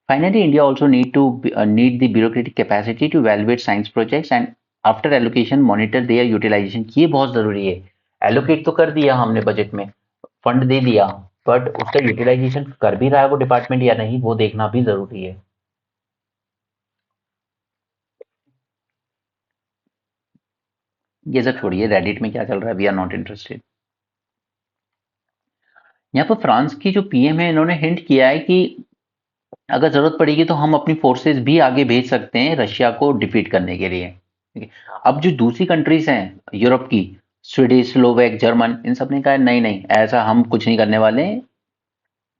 Finally, India also need the bureaucratic capacity to evaluate science projects and after allocation monitor their utilization। ये बहुत जरूरी है। Allocate तो कर दिया हमने budget में, fund दे दिया, बट उसका यूटिलाइजेशन कर भी रहा है वो डिपार्टमेंट या नहीं, वो देखना भी जरूरी है। ये सब छोड़िए, रेडिट में क्या चल रहा है, वी आर नॉट इंटरेस्टेड। यहाँ पर फ्रांस की जो पीएम है, इन्होंने हिंट किया है कि अगर जरूरत पड़ेगी तो हम अपनी फोर्सेस भी आगे भेज सकते हैं रशिया को डिफीट करने के लिए, ठीक है। अब जो दूसरी कंट्रीज हैं यूरोप की, स्वीडिश, स्लोवेक, जर्मन, इन सब ने कहा नहीं नहीं ऐसा हम कुछ नहीं करने वाले हैं,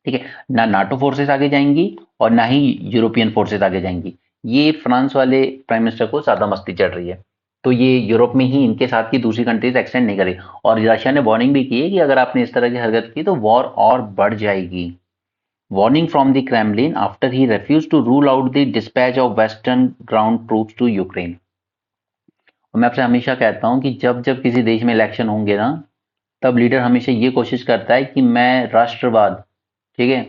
ठीक है। ना नाटो फोर्सेस आगे जाएंगी और ना ही यूरोपियन फोर्सेस आगे जाएंगी। ये फ्रांस वाले प्राइम मिनिस्टर को ज्यादा मस्ती चढ़ रही है, तो ये यूरोप में ही इनके साथ की दूसरी कंट्रीज एक्सटेंड नहीं करेगी। और रशिया ने वार्निंग भी की है कि अगर आपने इस तरह की हरकत की तो वॉर और बढ़ जाएगी। Warning from the Kremlin after he refused to rule out the dispatch of Western ground troops to Ukraine। और मैं आपसे हमेशा कहता हूं कि जब जब किसी देश में इलेक्शन होंगे ना, तब लीडर हमेशा ये कोशिश करता है कि मैं राष्ट्रवाद, ठीक है,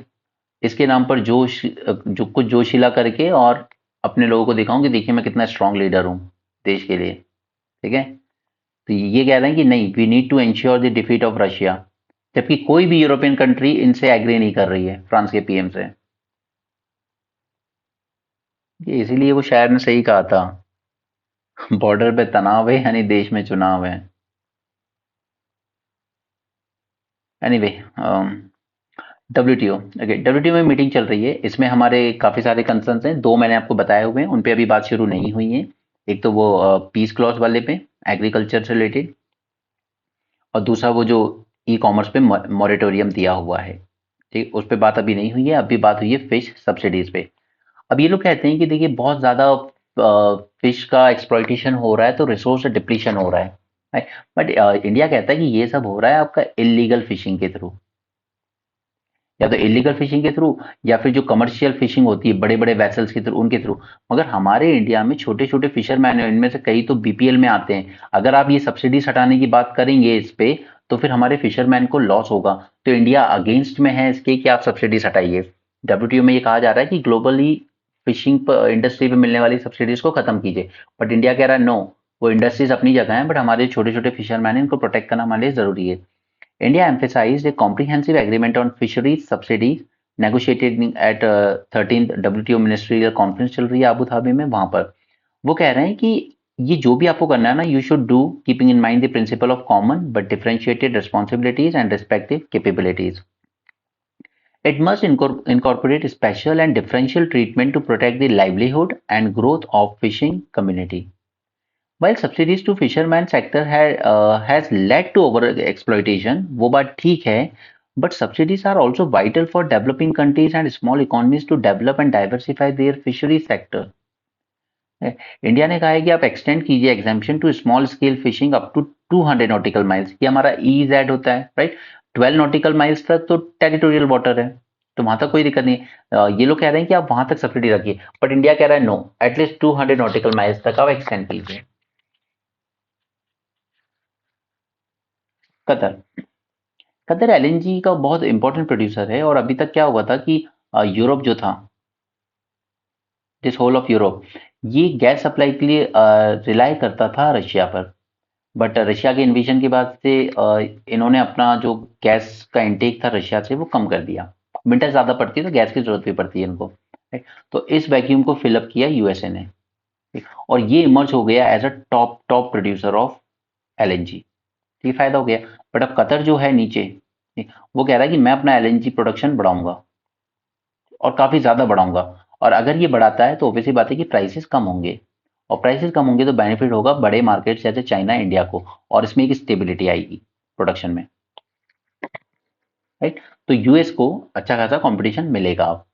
इसके नाम पर जो कुछ जोशीला करके और अपने लोगों को दिखाऊं कि देखिए मैं कितना स्ट्रांग लीडर हूं देश के लिए। ठीक है। तो ये कह रहे हैं कि नहीं, we need to ensure the defeat of Russia, जबकि कोई भी यूरोपियन कंट्री इनसे एग्री नहीं कर रही है फ्रांस के पीएम से। ये इसीलिए वो शायर ने सही कहा था, बॉर्डर पे तनाव है यानी देश में चुनाव है। एनीवे, डब्ल्यूटीओ, ओके, डब्ल्यूटीओ में मीटिंग चल रही है, इसमें हमारे काफी सारे कंसर्न्स हैं, दो मैंने आपको बताए हुए हैं, उन पे अभी बात शुरू नहीं हुई है। एक तो वो पीस क्लॉज वाले पे, एग्रीकल्चर से रिलेटेड, और दूसरा वो जो ई कॉमर्स पे मॉरेटोरियम दिया हुआ है। ठीक, उस पे बात अभी नहीं हुई है, अभी बात हुई है फिश सब्सिडीज पे। अब ये लोग कहते हैं कि देखिए बहुत ज्यादा फिश का एक्सप्लॉइटेशन हो रहा है तो रिसोर्स डिप्लीशन हो रहा है। बट इंडिया कहता है कि ये सब हो रहा है आपका इलीगल फिशिंग के थ्रू, या तो इलीगल फिशिंग के थ्रू, या फिर जो कमर्शियल फिशिंग होती है बड़े बड़े वेसल्स के थ्रू, उनके थ्रू। मगर हमारे इंडिया में छोटे छोटे फिशरमैन हैं, इनमें से कई तो बीपीएल में आते हैं। अगर आप ये सब्सिडीज हटाने की बात करेंगे इस पे, तो फिर हमारे फिशरमैन को लॉस होगा। तो इंडिया अगेंस्ट में है इसके कि आप सब्सिडीज हटाइए। डब्ल्यूटीओ में ये कहा जा रहा है कि ग्लोबली फिशिंग इंडस्ट्री पे मिलने वाली सब्सिडीज को खत्म कीजिए, बट इंडिया कह रहा है नो, वो इंडस्ट्रीज अपनी जगह है, बट हमारे छोटे छोटे फिशरमैन हैं, इनको प्रोटेक्ट करना हमारे लिए जरूरी है। India emphasized a comprehensive agreement on fisheries subsidies negotiated at 13th WTO ministerial conference चल रही है अबू धाबी में, वहां पर वो कह रहे हैं कि ये जो भी आपको करना है ना, you should do keeping in mind the principle of common but differentiated responsibilities and respective capabilities. It must incorporate special and differential treatment to protect the livelihood and growth of fishing community. While subsidies to fisherman sector has led to over exploitation, वो बात ठीक है, but subsidies are also vital for developing countries and small economies to develop and diversify their fishery sector. India ने कहा है कि आप extend कीजिए exemption to small scale fishing up to 200 nautical miles, ये हमारा ईजेड होता है, राइट। 12 नॉटिकल माइल्स तक तो टेरिटोरियल वाटर है, तो वहां तक कोई दिक्कत नहीं है। ये लोग कह रहे हैं कि आप वहां तक सब्सिडी रखिए, बट इंडिया कह रहा है नो, एटलीस्ट 200 नॉटिकल माइल्स तक आप एक्सटेंड कीजिए। कतर, कतर एलएनजी का बहुत इंपॉर्टेंट प्रोड्यूसर है, और अभी तक क्या हुआ था कि यूरोप जो था, दिस होल ऑफ यूरोप, ये गैस सप्लाई के लिए रिलाई करता था रशिया पर। बट रशिया के इन्वेजन के बाद से इन्होंने अपना जो गैस का इंटेक था रशिया से वो कम कर दिया। विंटर ज्यादा पड़ती है तो गैस की जरूरत भी पड़ती है इनको, right? तो इस वैक्यूम को फिलअप किया यूएसए ने, ठीक? और ये इमर्ज हो गया as a top top producer of LNG. ये फायदा हो गया। बट अब कतर जो है नीचे, ठीक? वो कह रहा है कि मैं अपना एलएनजी प्रोडक्शन बढ़ाऊंगा, और काफी ज्यादा बढ़ाऊंगा। और अगर ये बढ़ाता है तो ऑब्वियसली बात है कि प्राइसेस कम होंगे, और प्राइसेस कम होंगे तो बेनिफिट होगा बड़े मार्केट जैसे चाइना, इंडिया को, और इसमें एक स्टेबिलिटी आएगी प्रोडक्शन में, राइट। तो यूएस को अच्छा खासा कंपटीशन मिलेगा अब।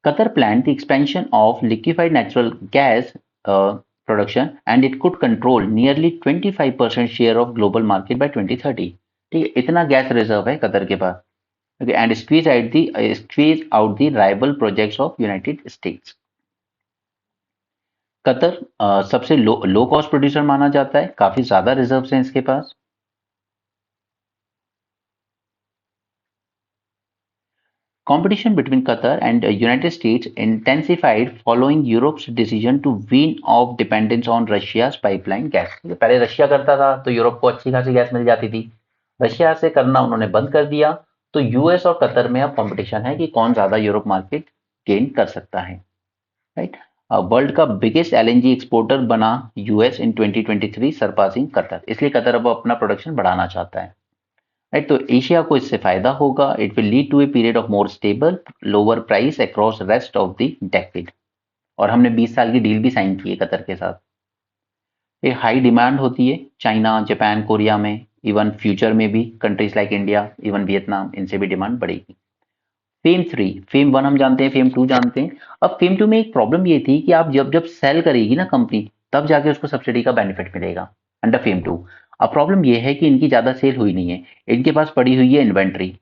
Qatar plan the expansion of liquefied natural gas production and it could control nearly 25% share of global market by 2030। ठीक है, इतना गैस रिजर्व है कतर के पास। Okay, and squeeze out the rival projects of United States. Qatar सबसे low cost producer माना जाता है, काफी ज्यादा रिजर्व्स हैं इसके पास। Competition between Qatar and United States intensified following Europe's decision to wean off dependence on Russia's pipeline gas. पहले Russia करता था तो यूरोप को अच्छी खासी गैस मिल जाती थी, रशिया से करना उन्होंने बंद कर दिया। तो यूएस और कतर में अब कंपटीशन है कि कौन ज्यादा यूरोप मार्केट गेन कर सकता है, राइट। वर्ल्ड का बिगेस्ट एलएनजी एक्सपोर्टर बना यूएस इन 2023 सरपासिंग कतर, इसलिए कतर अब अपना प्रोडक्शन बढ़ाना चाहता है, राइट। तो एशिया को इससे फायदा होगा। It will lead to a period of more stable lower price across rest of the decade. और हमने 20 साल की डील भी साइन की है कतर के साथ। ये हाई डिमांड होती है चाइना, जापान, कोरिया में, इवन फ्यूचर में भी countries like India, even Vietnam, इनसे भी डिमांड बढ़ेगी। फेम 3, फेम 1 हम जानते हैं, फेम 2 जानते हैं। अब फेम 2 में एक प्रॉब्लम ये थी कि आप जब जब सेल करेगी ना कंपनी, तब जाके उसको सब्सिडी का बेनिफिट मिलेगा अंडर फेम 2। अब प्रॉब्लम ये है कि इनकी ज्यादा सेल हुई नहीं है, इनके पास पड़ी हुई है इन्वेंट्री,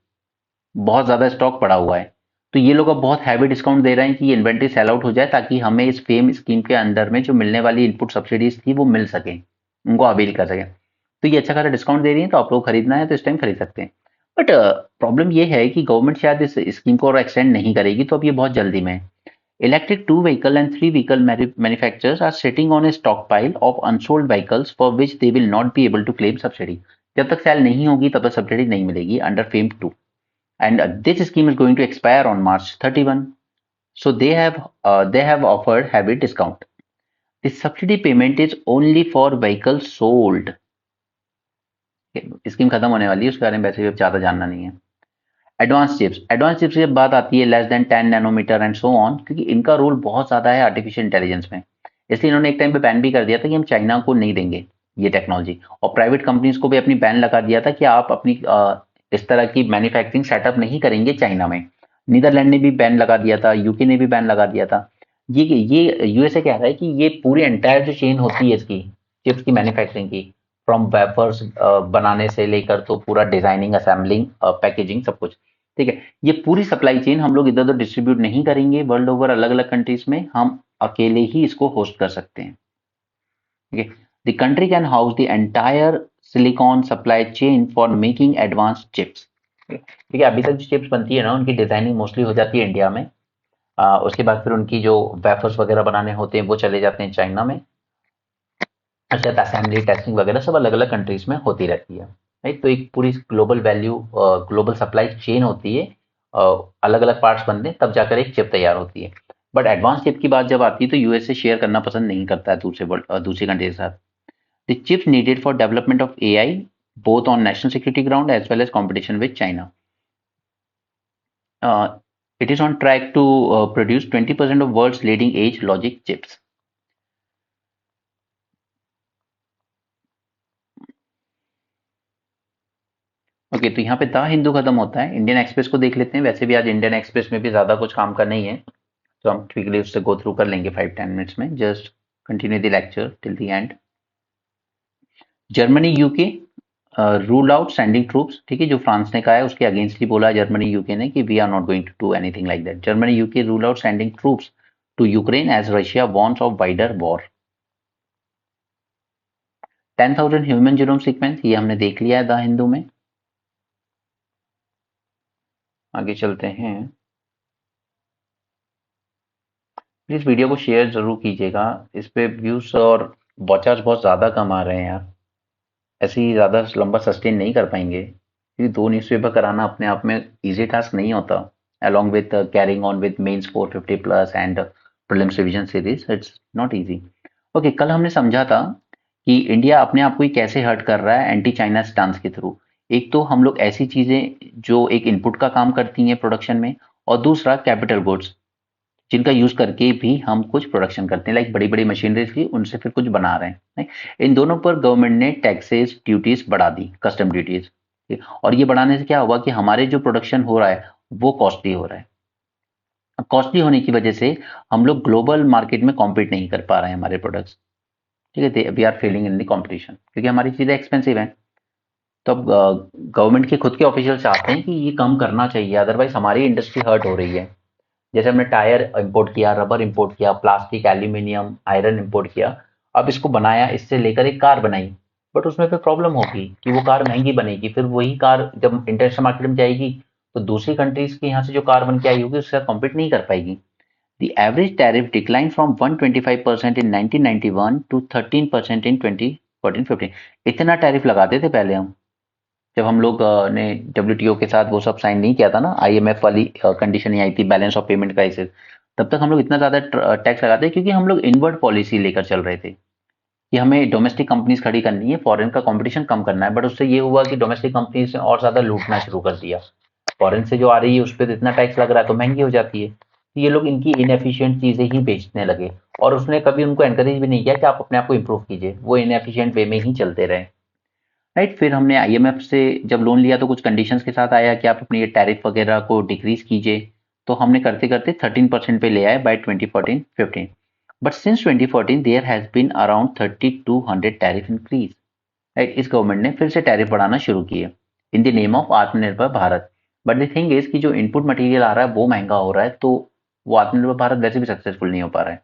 बहुत ज्यादा स्टॉक पड़ा हुआ है। तो ये लोग अब बहुत हैवी डिस्काउंट दे रहे हैं कि ये इन्वेंट्री सेल आउट हो जाए, ताकि हमें इस फेम स्कीम के अंडर में जो मिलने वाली इनपुट सब्सिडीज थी वो मिल सके, उनको अवेल कर सके। तो ये अच्छा खासा डिस्काउंट दे रही है, तो आप लोग खरीदना है तो इस टाइम खरीद सकते हैं। बट प्रॉब्लम ये है कि गवर्नमेंट शायद इस स्कीम को और एक्सटेंड नहीं करेगी, तो अब ये बहुत जल्दी में है। Electric two-vehicle and three-vehicle manufacturers are sitting on a stockpile of unsold vehicles for which they will not be able to claim subsidy. जब तक सेल नहीं होगी तब तक सब्सिडी नहीं मिलेगी under fame 2, and this scheme is going to expire on March 31. So they have offered heavy discount. The subsidy payment is only for vehicles sold. Scheme खत्म होने वाली है, उसके बारे में वैसे भी अब ज्यादा जानना नहीं है। एडवांस चिप्स की जब बात आती है less than 10 nanometre and so on, क्योंकि इनका रोल बहुत ज्यादा है आर्टिफिशियल इंटेलिजेंस में, इसलिए इन्होंने एक टाइम पे बैन भी कर दिया था कि हम चाइना को नहीं देंगे ये टेक्नोलॉजी, और प्राइवेट कंपनीज को भी अपनी बैन लगा दिया था कि आप अपनी इस तरह की मैन्युफैक्चरिंग सेटअप नहीं करेंगे चाइना में। नीदरलैंड ने भी बैन लगा दिया था, यूके ने भी बैन लगा दिया था। ये यूएसए कह रहा है कि ये पूरी एंटायर जो चेन होती है इसकी चिप्स की मैन्युफैक्चरिंग की, फ्रॉम वेफर्स बनाने से लेकर तो पूरा डिजाइनिंग, असेंबलिंग, पैकेजिंग, सब कुछ, ठीक है, ये पूरी सप्लाई चेन हम लोग इधर उधर डिस्ट्रीब्यूट नहीं करेंगे वर्ल्ड ओवर अलग अलग कंट्रीज में, हम अकेले ही इसको होस्ट कर सकते हैं। ठीक है, the country can house the entire silicon supply chain for making advance chips. ठीक है, अभी तक जो चिप्स बनती है ना उनकी डिजाइनिंग मोस्टली हो जाती है इंडिया में, उसके बाद फिर उनकी जो वेफर्स वगैरह बनाने होते हैं वो चले जाते हैं चाइना में, अच्छा, असेंबली, टेस्टिंग वगैरह सब अलग अलग कंट्रीज में होती रहती है। राइट, तो एक पूरी global value, global supply chain होती है, अलग अलग पार्ट्स बनते हैं तब जाकर एक चिप तैयार होती है। बट एडवांस चिप की बात जब आती है तो यूएसए शेयर करना पसंद नहीं करता है दूसरी कंट्री के साथ। The chips needed for development of AI both on national security ground as well as competition with China. It is on track to produce 20% of world's leading edge logic chips. Okay, तो यहाँ पे the Hindu खत्म होता है, Indian express को देख लेते हैं। वैसे भी आज इंडियन एक्सप्रेस में भी ज्यादा कुछ काम का नहीं है, तो हम क्विकली उससे गो थ्रू कर लेंगे 5-10 मिनट्स में। Just continue the lecture till the end. Germany UK rule out sending troops, ठीक है, जो फ्रांस ने कहा है उसके अगेंस्टली बोला जर्मनी यूके ने कि we are not going to do anything like that. Germany UK rule out sending troops to Ukraine as Russia wants of wider war. 10,000 human genome sequence, ये हमने देख लिया है द हिंदू में। आगे चलते हैं, प्लीज वीडियो को शेयर जरूर कीजिएगा, इस पे व्यूज और वॉच आवर्स बहुत ज्यादा कम आ रहे हैं यार, ऐसे ही ज़्यादा लंबा सस्टेन नहीं कर पाएंगे, क्योंकि 2 न्यूज़पेपर कराना अपने आप में इजी टास्क नहीं होता, along with carrying on with mains 450 plus and prelims revision series, it's not easy. Okay, कल हमने समझा था कि इंडिया अपने आप को ही कैसे हर्ट कर रहा है एंटी चाइना स्टांस के थ्रू। एक तो हम लोग ऐसी चीजें जो एक इनपुट का काम करती हैं प्रोडक्शन में, और दूसरा कैपिटल गुड्स जिनका यूज करके भी हम कुछ प्रोडक्शन करते हैं, लाइक बड़ी बड़ी मशीनरीज की, उनसे फिर कुछ बना रहे हैं, नहीं? इन दोनों पर गवर्नमेंट ने टैक्सेस, ड्यूटीज बढ़ा दी, कस्टम ड्यूटीज, और ये बढ़ाने से क्या हुआ कि हमारे जो प्रोडक्शन हो रहा है वो कॉस्टली हो रहा है। कॉस्टली होने की वजह से हम लोग ग्लोबल मार्केट में कॉम्पीट नहीं कर पा रहे हैं हमारे प्रोडक्ट्स, ठीक है, we are failing in the competition, क्योंकि हमारी चीजें एक्सपेंसिव हैं। तो अब गवर्नमेंट के खुद के ऑफिशियल चाहते हैं कि ये कम करना चाहिए, अदरवाइज हमारी इंडस्ट्री हर्ट हो रही है। जैसे हमने टायर इंपोर्ट किया, रबर इंपोर्ट किया, प्लास्टिक, एल्यूमिनियम, आयरन इंपोर्ट किया, अब इसको बनाया, इससे लेकर एक कार बनाई, बट उसमें फिर प्रॉब्लम होगी कि वो कार महंगी बनेगी, फिर वही कार जब इंटरनेशनल मार्केट में जाएगी तो दूसरी कंट्रीज के यहाँ से जो कार बन के आई होगी उससे कॉम्पीट नहीं कर पाएगी। The average tariff declined from 125% in 1991 to 13% in 2014-15। इतना टैरिफ लगाते थे पहले हम, जब हम लोग ने डब्ल्यूटीओ के साथ वो सब साइन नहीं किया था ना, आईएमएफ वाली कंडीशन ही आई थी, बैलेंस ऑफ पेमेंट क्राइसिस, तब तक हम लोग इतना ज्यादा टैक्स लगाते क्योंकि हम लोग इनवर्ड पॉलिसी लेकर चल रहे थे कि हमें डोमेस्टिक कंपनीज खड़ी करनी है, फॉरेन का कंपटीशन कम करना है। बट उससे ये हुआ कि डोमेस्टिक कंपनीज ने और ज्यादा लूटना शुरू कर दिया, फॉरेन से जो आ रही है उस पर इतना टैक्स लग रहा है तो महंगी हो जाती है, तो ये लोग इनकी इनएफिशिएंट चीजें ही बेचने लगे, और उसने कभी उनको एनकरेज भी नहीं किया कि आप अपने आप को इम्प्रूव कीजिए, वो इनएफिशिएंट वे में ही चलते रहे। राइट, फिर हमने आईएमएफ से जब लोन लिया तो कुछ कंडीशंस के साथ आया कि आप अपनी ये टैरिफ वगैरह को डिक्रीज कीजिए, तो हमने करते करते 13% पे ले आए by 2014-15। But since 2014 there has been around 3200 tariff increase. Right, इस गवर्नमेंट ने फिर से टैरिफ बढ़ाना शुरू किए इन द नेम ऑफ आत्मनिर्भर Bharat. But the thing is कि जो इनपुट मटेरियल आ रहा है वो महंगा हो रहा है, तो वो आत्मनिर्भर भारत वैसे भी सक्सेसफुल नहीं हो पा रहा है।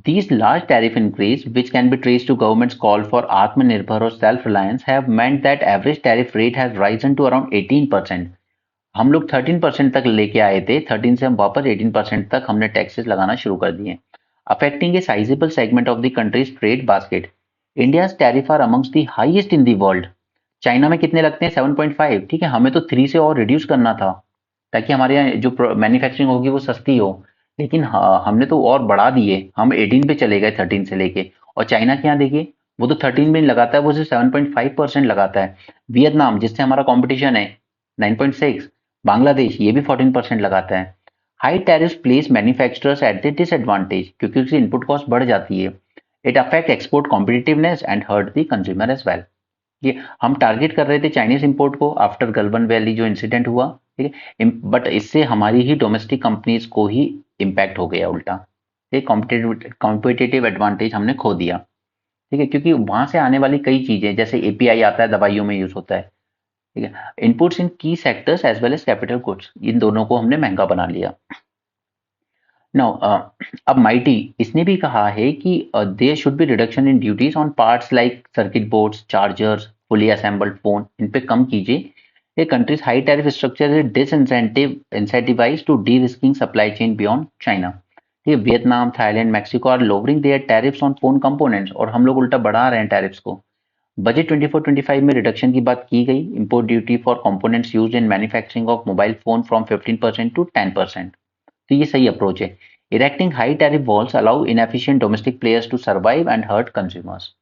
These large tariff increase, which can be traced to government's call for Atmanirbhar or self-reliance, have meant that average tariff rate has risen to around 18%. हम लोग 13% तक लेके आए थे, 13 से हम वापस 18% तक हमने टैक्सेस लगाना शुरू कर दिए, affecting a sizeable segment of the country's trade basket. India's tariff are amongst the highest in the world. China में कितने लगते हैं? 7.5। ठीक है, हमें तो 3 से और रिड्यूस करना था ताकि हमारे यहाँ जो मैन्युफैक्चरिंग होगी वो सस्ती हो, लेकिन हमने तो और बढ़ा दिए, हम 18 पे चले गए 13 से लेके। और चाइना के यहाँ देखिए, वो तो 13 में लगाता है, वो सिर्फ 7.5% लगाता है। वियतनाम, जिससे हमारा कॉम्पिटिशन है, 9.6। बांग्लादेश, ये भी 14% लगाता है। High tariff place manufacturers at the disadvantage, क्योंकि उसकी इनपुट कॉस्ट बढ़ जाती है। It affect export competitiveness and hurt the consumer as well. ये हम टारगेट कर रहे थे चाइनीज इंपोर्ट को आफ्टर गलवान वैली जो इंसिडेंट हुआ, ठीक है, बट इससे हमारी ही डोमेस्टिक कंपनीज को ही इम्पैक्ट हो गया उल्टा। एक कॉम्पिटिटिव एडवांटेज हमने खो दिया, ठीक है, क्योंकि वहां से आने वाली कई चीजें, जैसे एपीआई आता है, दवाइयों में यूज होता है, ठीक है, inputs in key sectors as well as capital goods, इन दोनों को हमने महंगा बना लिया। नाउ अब माइटी इसने भी कहा है कि there should be reduction in duties on parts like circuit boards, chargers, fully assembled phone, इन पे कम कीजिए। A country's high tariff structure is disincentivized to de-risking supply chain beyond China. ये Vietnam, Thailand, Mexico are lowering their tariffs on phone components, और हम लोग उल्टा बढ़ा रहे हैं टैरिफ्स को। बजट 24-25 में रिडक्शन की बात की गई। Import duty for components used in manufacturing of mobile phone from 15% to 10%। तो ये सही अप्रोच है। Erecting high tariff walls allow inefficient domestic players to survive and hurt consumers.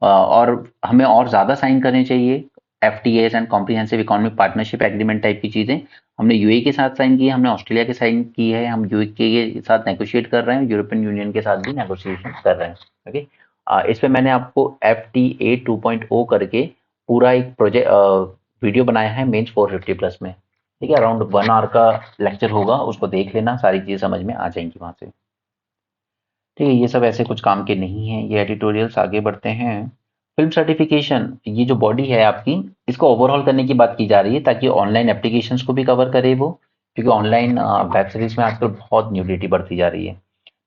और हमें और ज्यादा साइन करने चाहिए FTAs and comprehensive economic partnership agreement type की चीजें। हमने यूएई के साथ साइन की है, हमने ऑस्ट्रेलिया के साइन की है, हम यूके के साथ नेगोशिएट कर रहे हैं, यूरोपियन यूनियन के साथ भी नेगोशिएशन कर रहे हैं। ओके, इस पे मैंने आपको FTA 2.0 करके पूरा एक प्रोजेक्ट वीडियो बनाया है मेंस 450+ में, ठीक है, अराउंड 1 आवर का लेक्चर होगा, उसको देख लेना, सारी चीजें समझ में आ जाएंगी वहां से। ठीक है, ये सब ऐसे कुछ काम के नहीं है ये एडिटोरियल्स। आगे बढ़ते हैं। फिल्म सर्टिफिकेशन, ये जो बॉडी है आपकी, इसको ओवरऑल करने की बात की जा रही है ताकि ऑनलाइन एप्लीकेशंस को भी कवर करे वो, क्योंकि ऑनलाइन वेब सीरीज में आजकल बहुत न्यूडिटी बढ़ती जा रही है।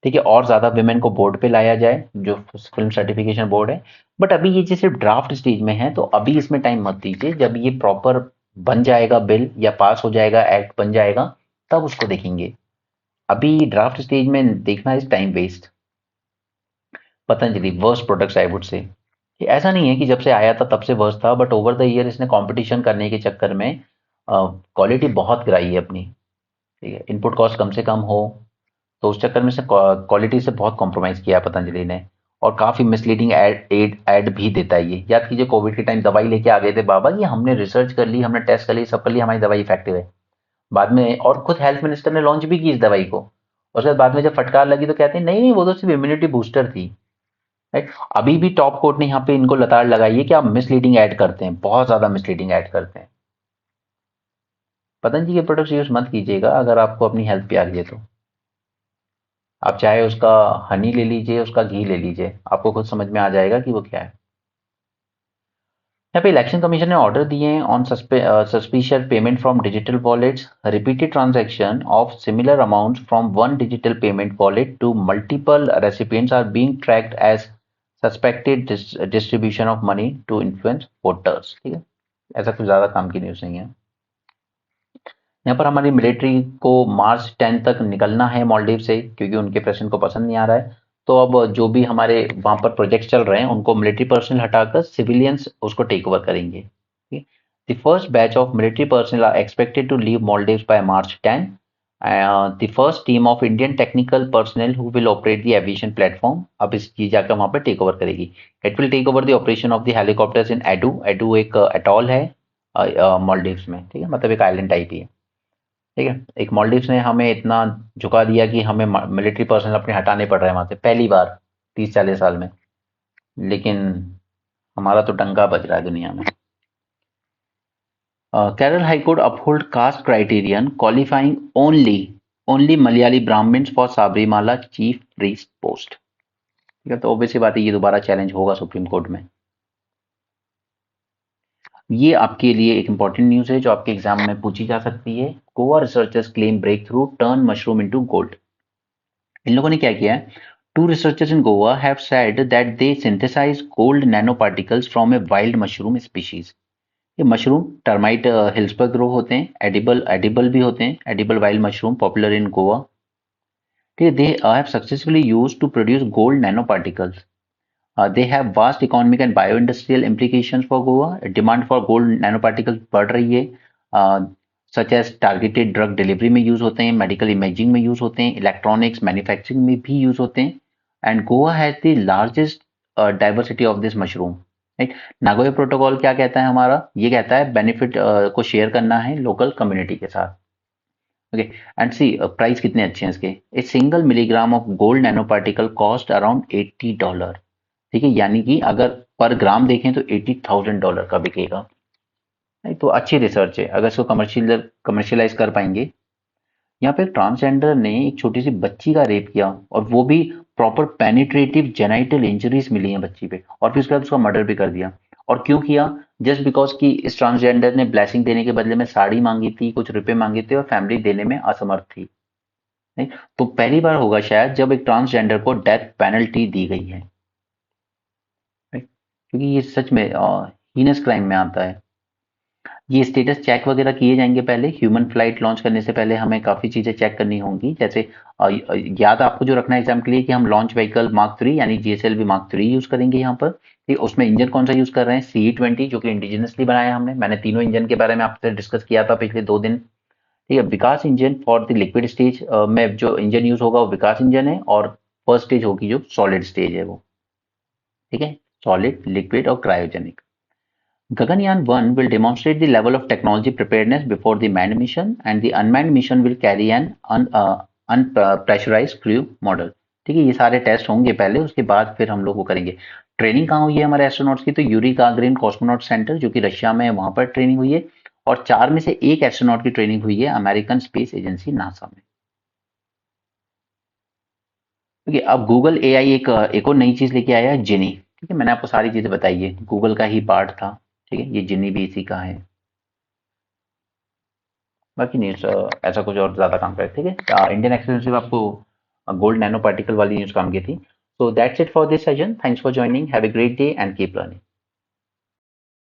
ठीक है, और ज्यादा विमेन को बोर्ड पे लाया जाए, जो फिल्म सर्टिफिकेशन बोर्ड है। बट अभी ये सिर्फ ड्राफ्ट स्टेज में है, तो अभी इसमें टाइम मत दीजिए। जब ये प्रॉपर बन जाएगा बिल या पास हो जाएगा, एक्ट बन जाएगा, तब उसको देखेंगे। अभी ड्राफ्ट स्टेज में देखना is time waste. Patanjali worst products I would say, ऐसा नहीं है कि जब से आया था तब से वर्स्ट था, बट ओवर द ईयर इसने कंपटीशन करने के चक्कर में क्वालिटी बहुत गिराई है अपनी। ठीक है, इनपुट कॉस्ट कम से कम हो, तो उस चक्कर में से क्वालिटी से बहुत कॉम्प्रोमाइज किया पतंजलि ने, और काफी मिसलीडिंग एड भी देता है ये। याद कीजिए कोविड के टाइम दवाई लेके आ गए थे बाबा, ये हमने रिसर्च कर ली, हमने टेस्ट कर ली, सब कर ली, हमारी दवाई इफेक्टिव है। बाद में और खुद हेल्थ मिनिस्टर ने लॉन्च भी की इस दवाई को, उसके बाद में जब फटकार लगी तो कहते हैं नहीं नहीं वो तो सिर्फ इम्यूनिटी बूस्टर थी। राइट, अभी भी टॉप कोर्ट ने यहाँ पे इनको लताड़ लगाई है कि आप मिसलीडिंग ऐड करते हैं, बहुत ज्यादा मिसलीडिंग ऐड करते हैं। पतंजलि के प्रोडक्ट्स यूज मत कीजिएगा अगर आपको अपनी हेल्थ प्यारी है तो। आप चाहे उसका हनी ले लीजिए, उसका घी ले लीजिए, आपको खुद समझ में आ जाएगा कि वो क्या है। यहाँ पे इलेक्शन कमीशन ने ऑर्डर दिए हैं on suspicious payment from digital wallets, repeated transaction of similar amounts from one digital payment wallet to multiple recipients are being tracked as suspected distribution of money to influence voters. ठीक है, ऐसा कुछ ज्यादा काम की news नहीं है। यहाँ पर हमारी मिलिट्री को मार्च 10 तक निकलना है मालदीव से, क्योंकि उनके प्रेसिडेंट को पसंद नहीं आ रहा है। तो अब जो भी हमारे वहां पर प्रोजेक्ट चल रहे हैं उनको मिलिट्री पर्सनल हटाकर सिविलियंस उसको टेक ओवर करेंगे। The first batch of military personnel are expected to leave Maldives by March 10। The first team of Indian technical personnel who will operate the aviation platform, अब इस चीज जाकर वहां पर टेक ओवर करेगी। It will take over the operation of the helicopters in Addu. Addu एक atoll है मालदीव्स में, ठीक है, मतलब एक आइलैंड टाइप ही है। ठीक है, एक मालदीव्स ने हमें इतना झुका दिया कि हमें मिलिट्री पर्सनल अपने हटाने पड़ रहे हैं वहां से पहली बार 30-40 साल में, लेकिन हमारा तो डंका बज रहा है दुनिया में। Kerala high court uphold caste criterion qualifying only Malayali Brahmins for Sabarimala chief priest post. ठीक है, तो ऑब्वियसली बात है ये दोबारा चैलेंज होगा सुप्रीम कोर्ट में। ये आपके लिए एक इंपॉर्टेंट न्यूज है जो आपके एग्जाम में पूछी जा सकती है। Goa researchers claim breakthrough turn mushroom into gold. इन लोगों ने क्या किया है, Two researchers in Goa have said that they synthesize gold nanoparticles from a wild mushroom species. ये मशरूम टर्माइट हिल्स पर ग्रो होते हैं, एडिबल एडिबल भी होते हैं, edible wild mushroom popular in Goa. ठीक है, they have successfully used to produce gold nano particles. They have vast economic and bio-industrial implications for Goa. Demand for gold nanoparticles बढ़ रही है, such as targeted drug delivery में use होते हैं, medical imaging में use होते हैं, electronics manufacturing में भी यूज होते हैं. And Goa has the largest diversity of this mushroom. Right. Nagoya protocol क्या कहता है हमारा? ये कहता है बेनिफिट को शेयर करना है लोकल कम्युनिटी के साथ. ओके. एंड सी प्राइस कितने अच्छे हैं इसके. A single milligram of gold nano particle cost around $80. ठीक है, यानी कि अगर पर ग्राम देखें तो $80,000 का बिकेगा. तो अच्छी रिसर्च है, अगर इसको कमर्शियलाइज कर पाएंगे. यहाँ पे ट्रांसजेंडर ने एक छोटी सी बच्ची का रेप किया, और वो भी प्रॉपर पेनिट्रेटिव जेनाइटल इंजरीज मिली हैं बच्ची पे, और फिर उसके बाद उसका मर्डर भी कर दिया. और क्यों किया? जस्ट बिकॉज कि इस ट्रांसजेंडर ने ब्लेसिंग देने के बदले में साड़ी मांगी थी, कुछ रुपए मांगे थे, और फैमिली देने में असमर्थ थी. नहीं? तो पहली बार होगा शायद जब एक ट्रांसजेंडर को डेथ पेनल्टी दी गई है. क्योंकि ये सच में हीनस क्राइम में आता है. ये स्टेटस चेक वगैरह किए जाएंगे पहले. ह्यूमन फ्लाइट लॉन्च करने से पहले हमें काफ़ी चीज़ें चेक करनी होंगी, जैसे याद आपको जो रखना है एग्जाम के लिए कि हम लॉन्च व्हीकल Mark 3 यानी GSLV Mark 3 यूज़ करेंगे यहाँ पर. ठीक, उसमें इंजन कौन सा यूज़ कर रहे हैं? CE-20 जो कि इंडिजिनसली बनाया हमने. मैंने तीनों इंजन के बारे में आपसे डिस्कस किया था पिछले 2 दिन. ठीक है, Vikas engine for the liquid stage में जो इंजन यूज़ होगा वो विकास इंजन है, और फर्स्ट स्टेज होगी जो सॉलिड स्टेज है वो. ठीक है, सॉलिड, लिक्विड और cryogenic. Gaganyaan-1 will demonstrate the level of technology preparedness before the manned mission, and the unmanned mission will carry an unpressurized crew model. ठीक है, ये सारे टेस्ट होंगे पहले, उसके बाद फिर हम लोग वो करेंगे. ट्रेनिंग कहाँ हुई है हमारे एस्ट्रोनॉट्स की? तो यूरी गागरिन कॉस्मोनॉट सेंटर जो कि रशिया में है, वहां पर ट्रेनिंग हुई है. और 4 में से 1 एस्ट्रोनॉट की ट्रेनिंग हुई है अमेरिकन स्पेस एजेंसी नासा में. ठीक है, अब गूगल AI एक और नई चीज लेके आया है, जिनी. ठीक है, मैंने आपको सारी चीजें बताई है, गूगल का ही पार्ट था. ठीक है, ये जिनी भी इसी का है. बाकी न्यूज ऐसा कुछ और ज्यादा काम करे. ठीक है, इंडियन एक्सप्रेस सिर्फ आपको गोल्ड नैनो पार्टिकल वाली न्यूज काम की थी. So that's it for this session. Thanks for joining. Have a great day and keep learning.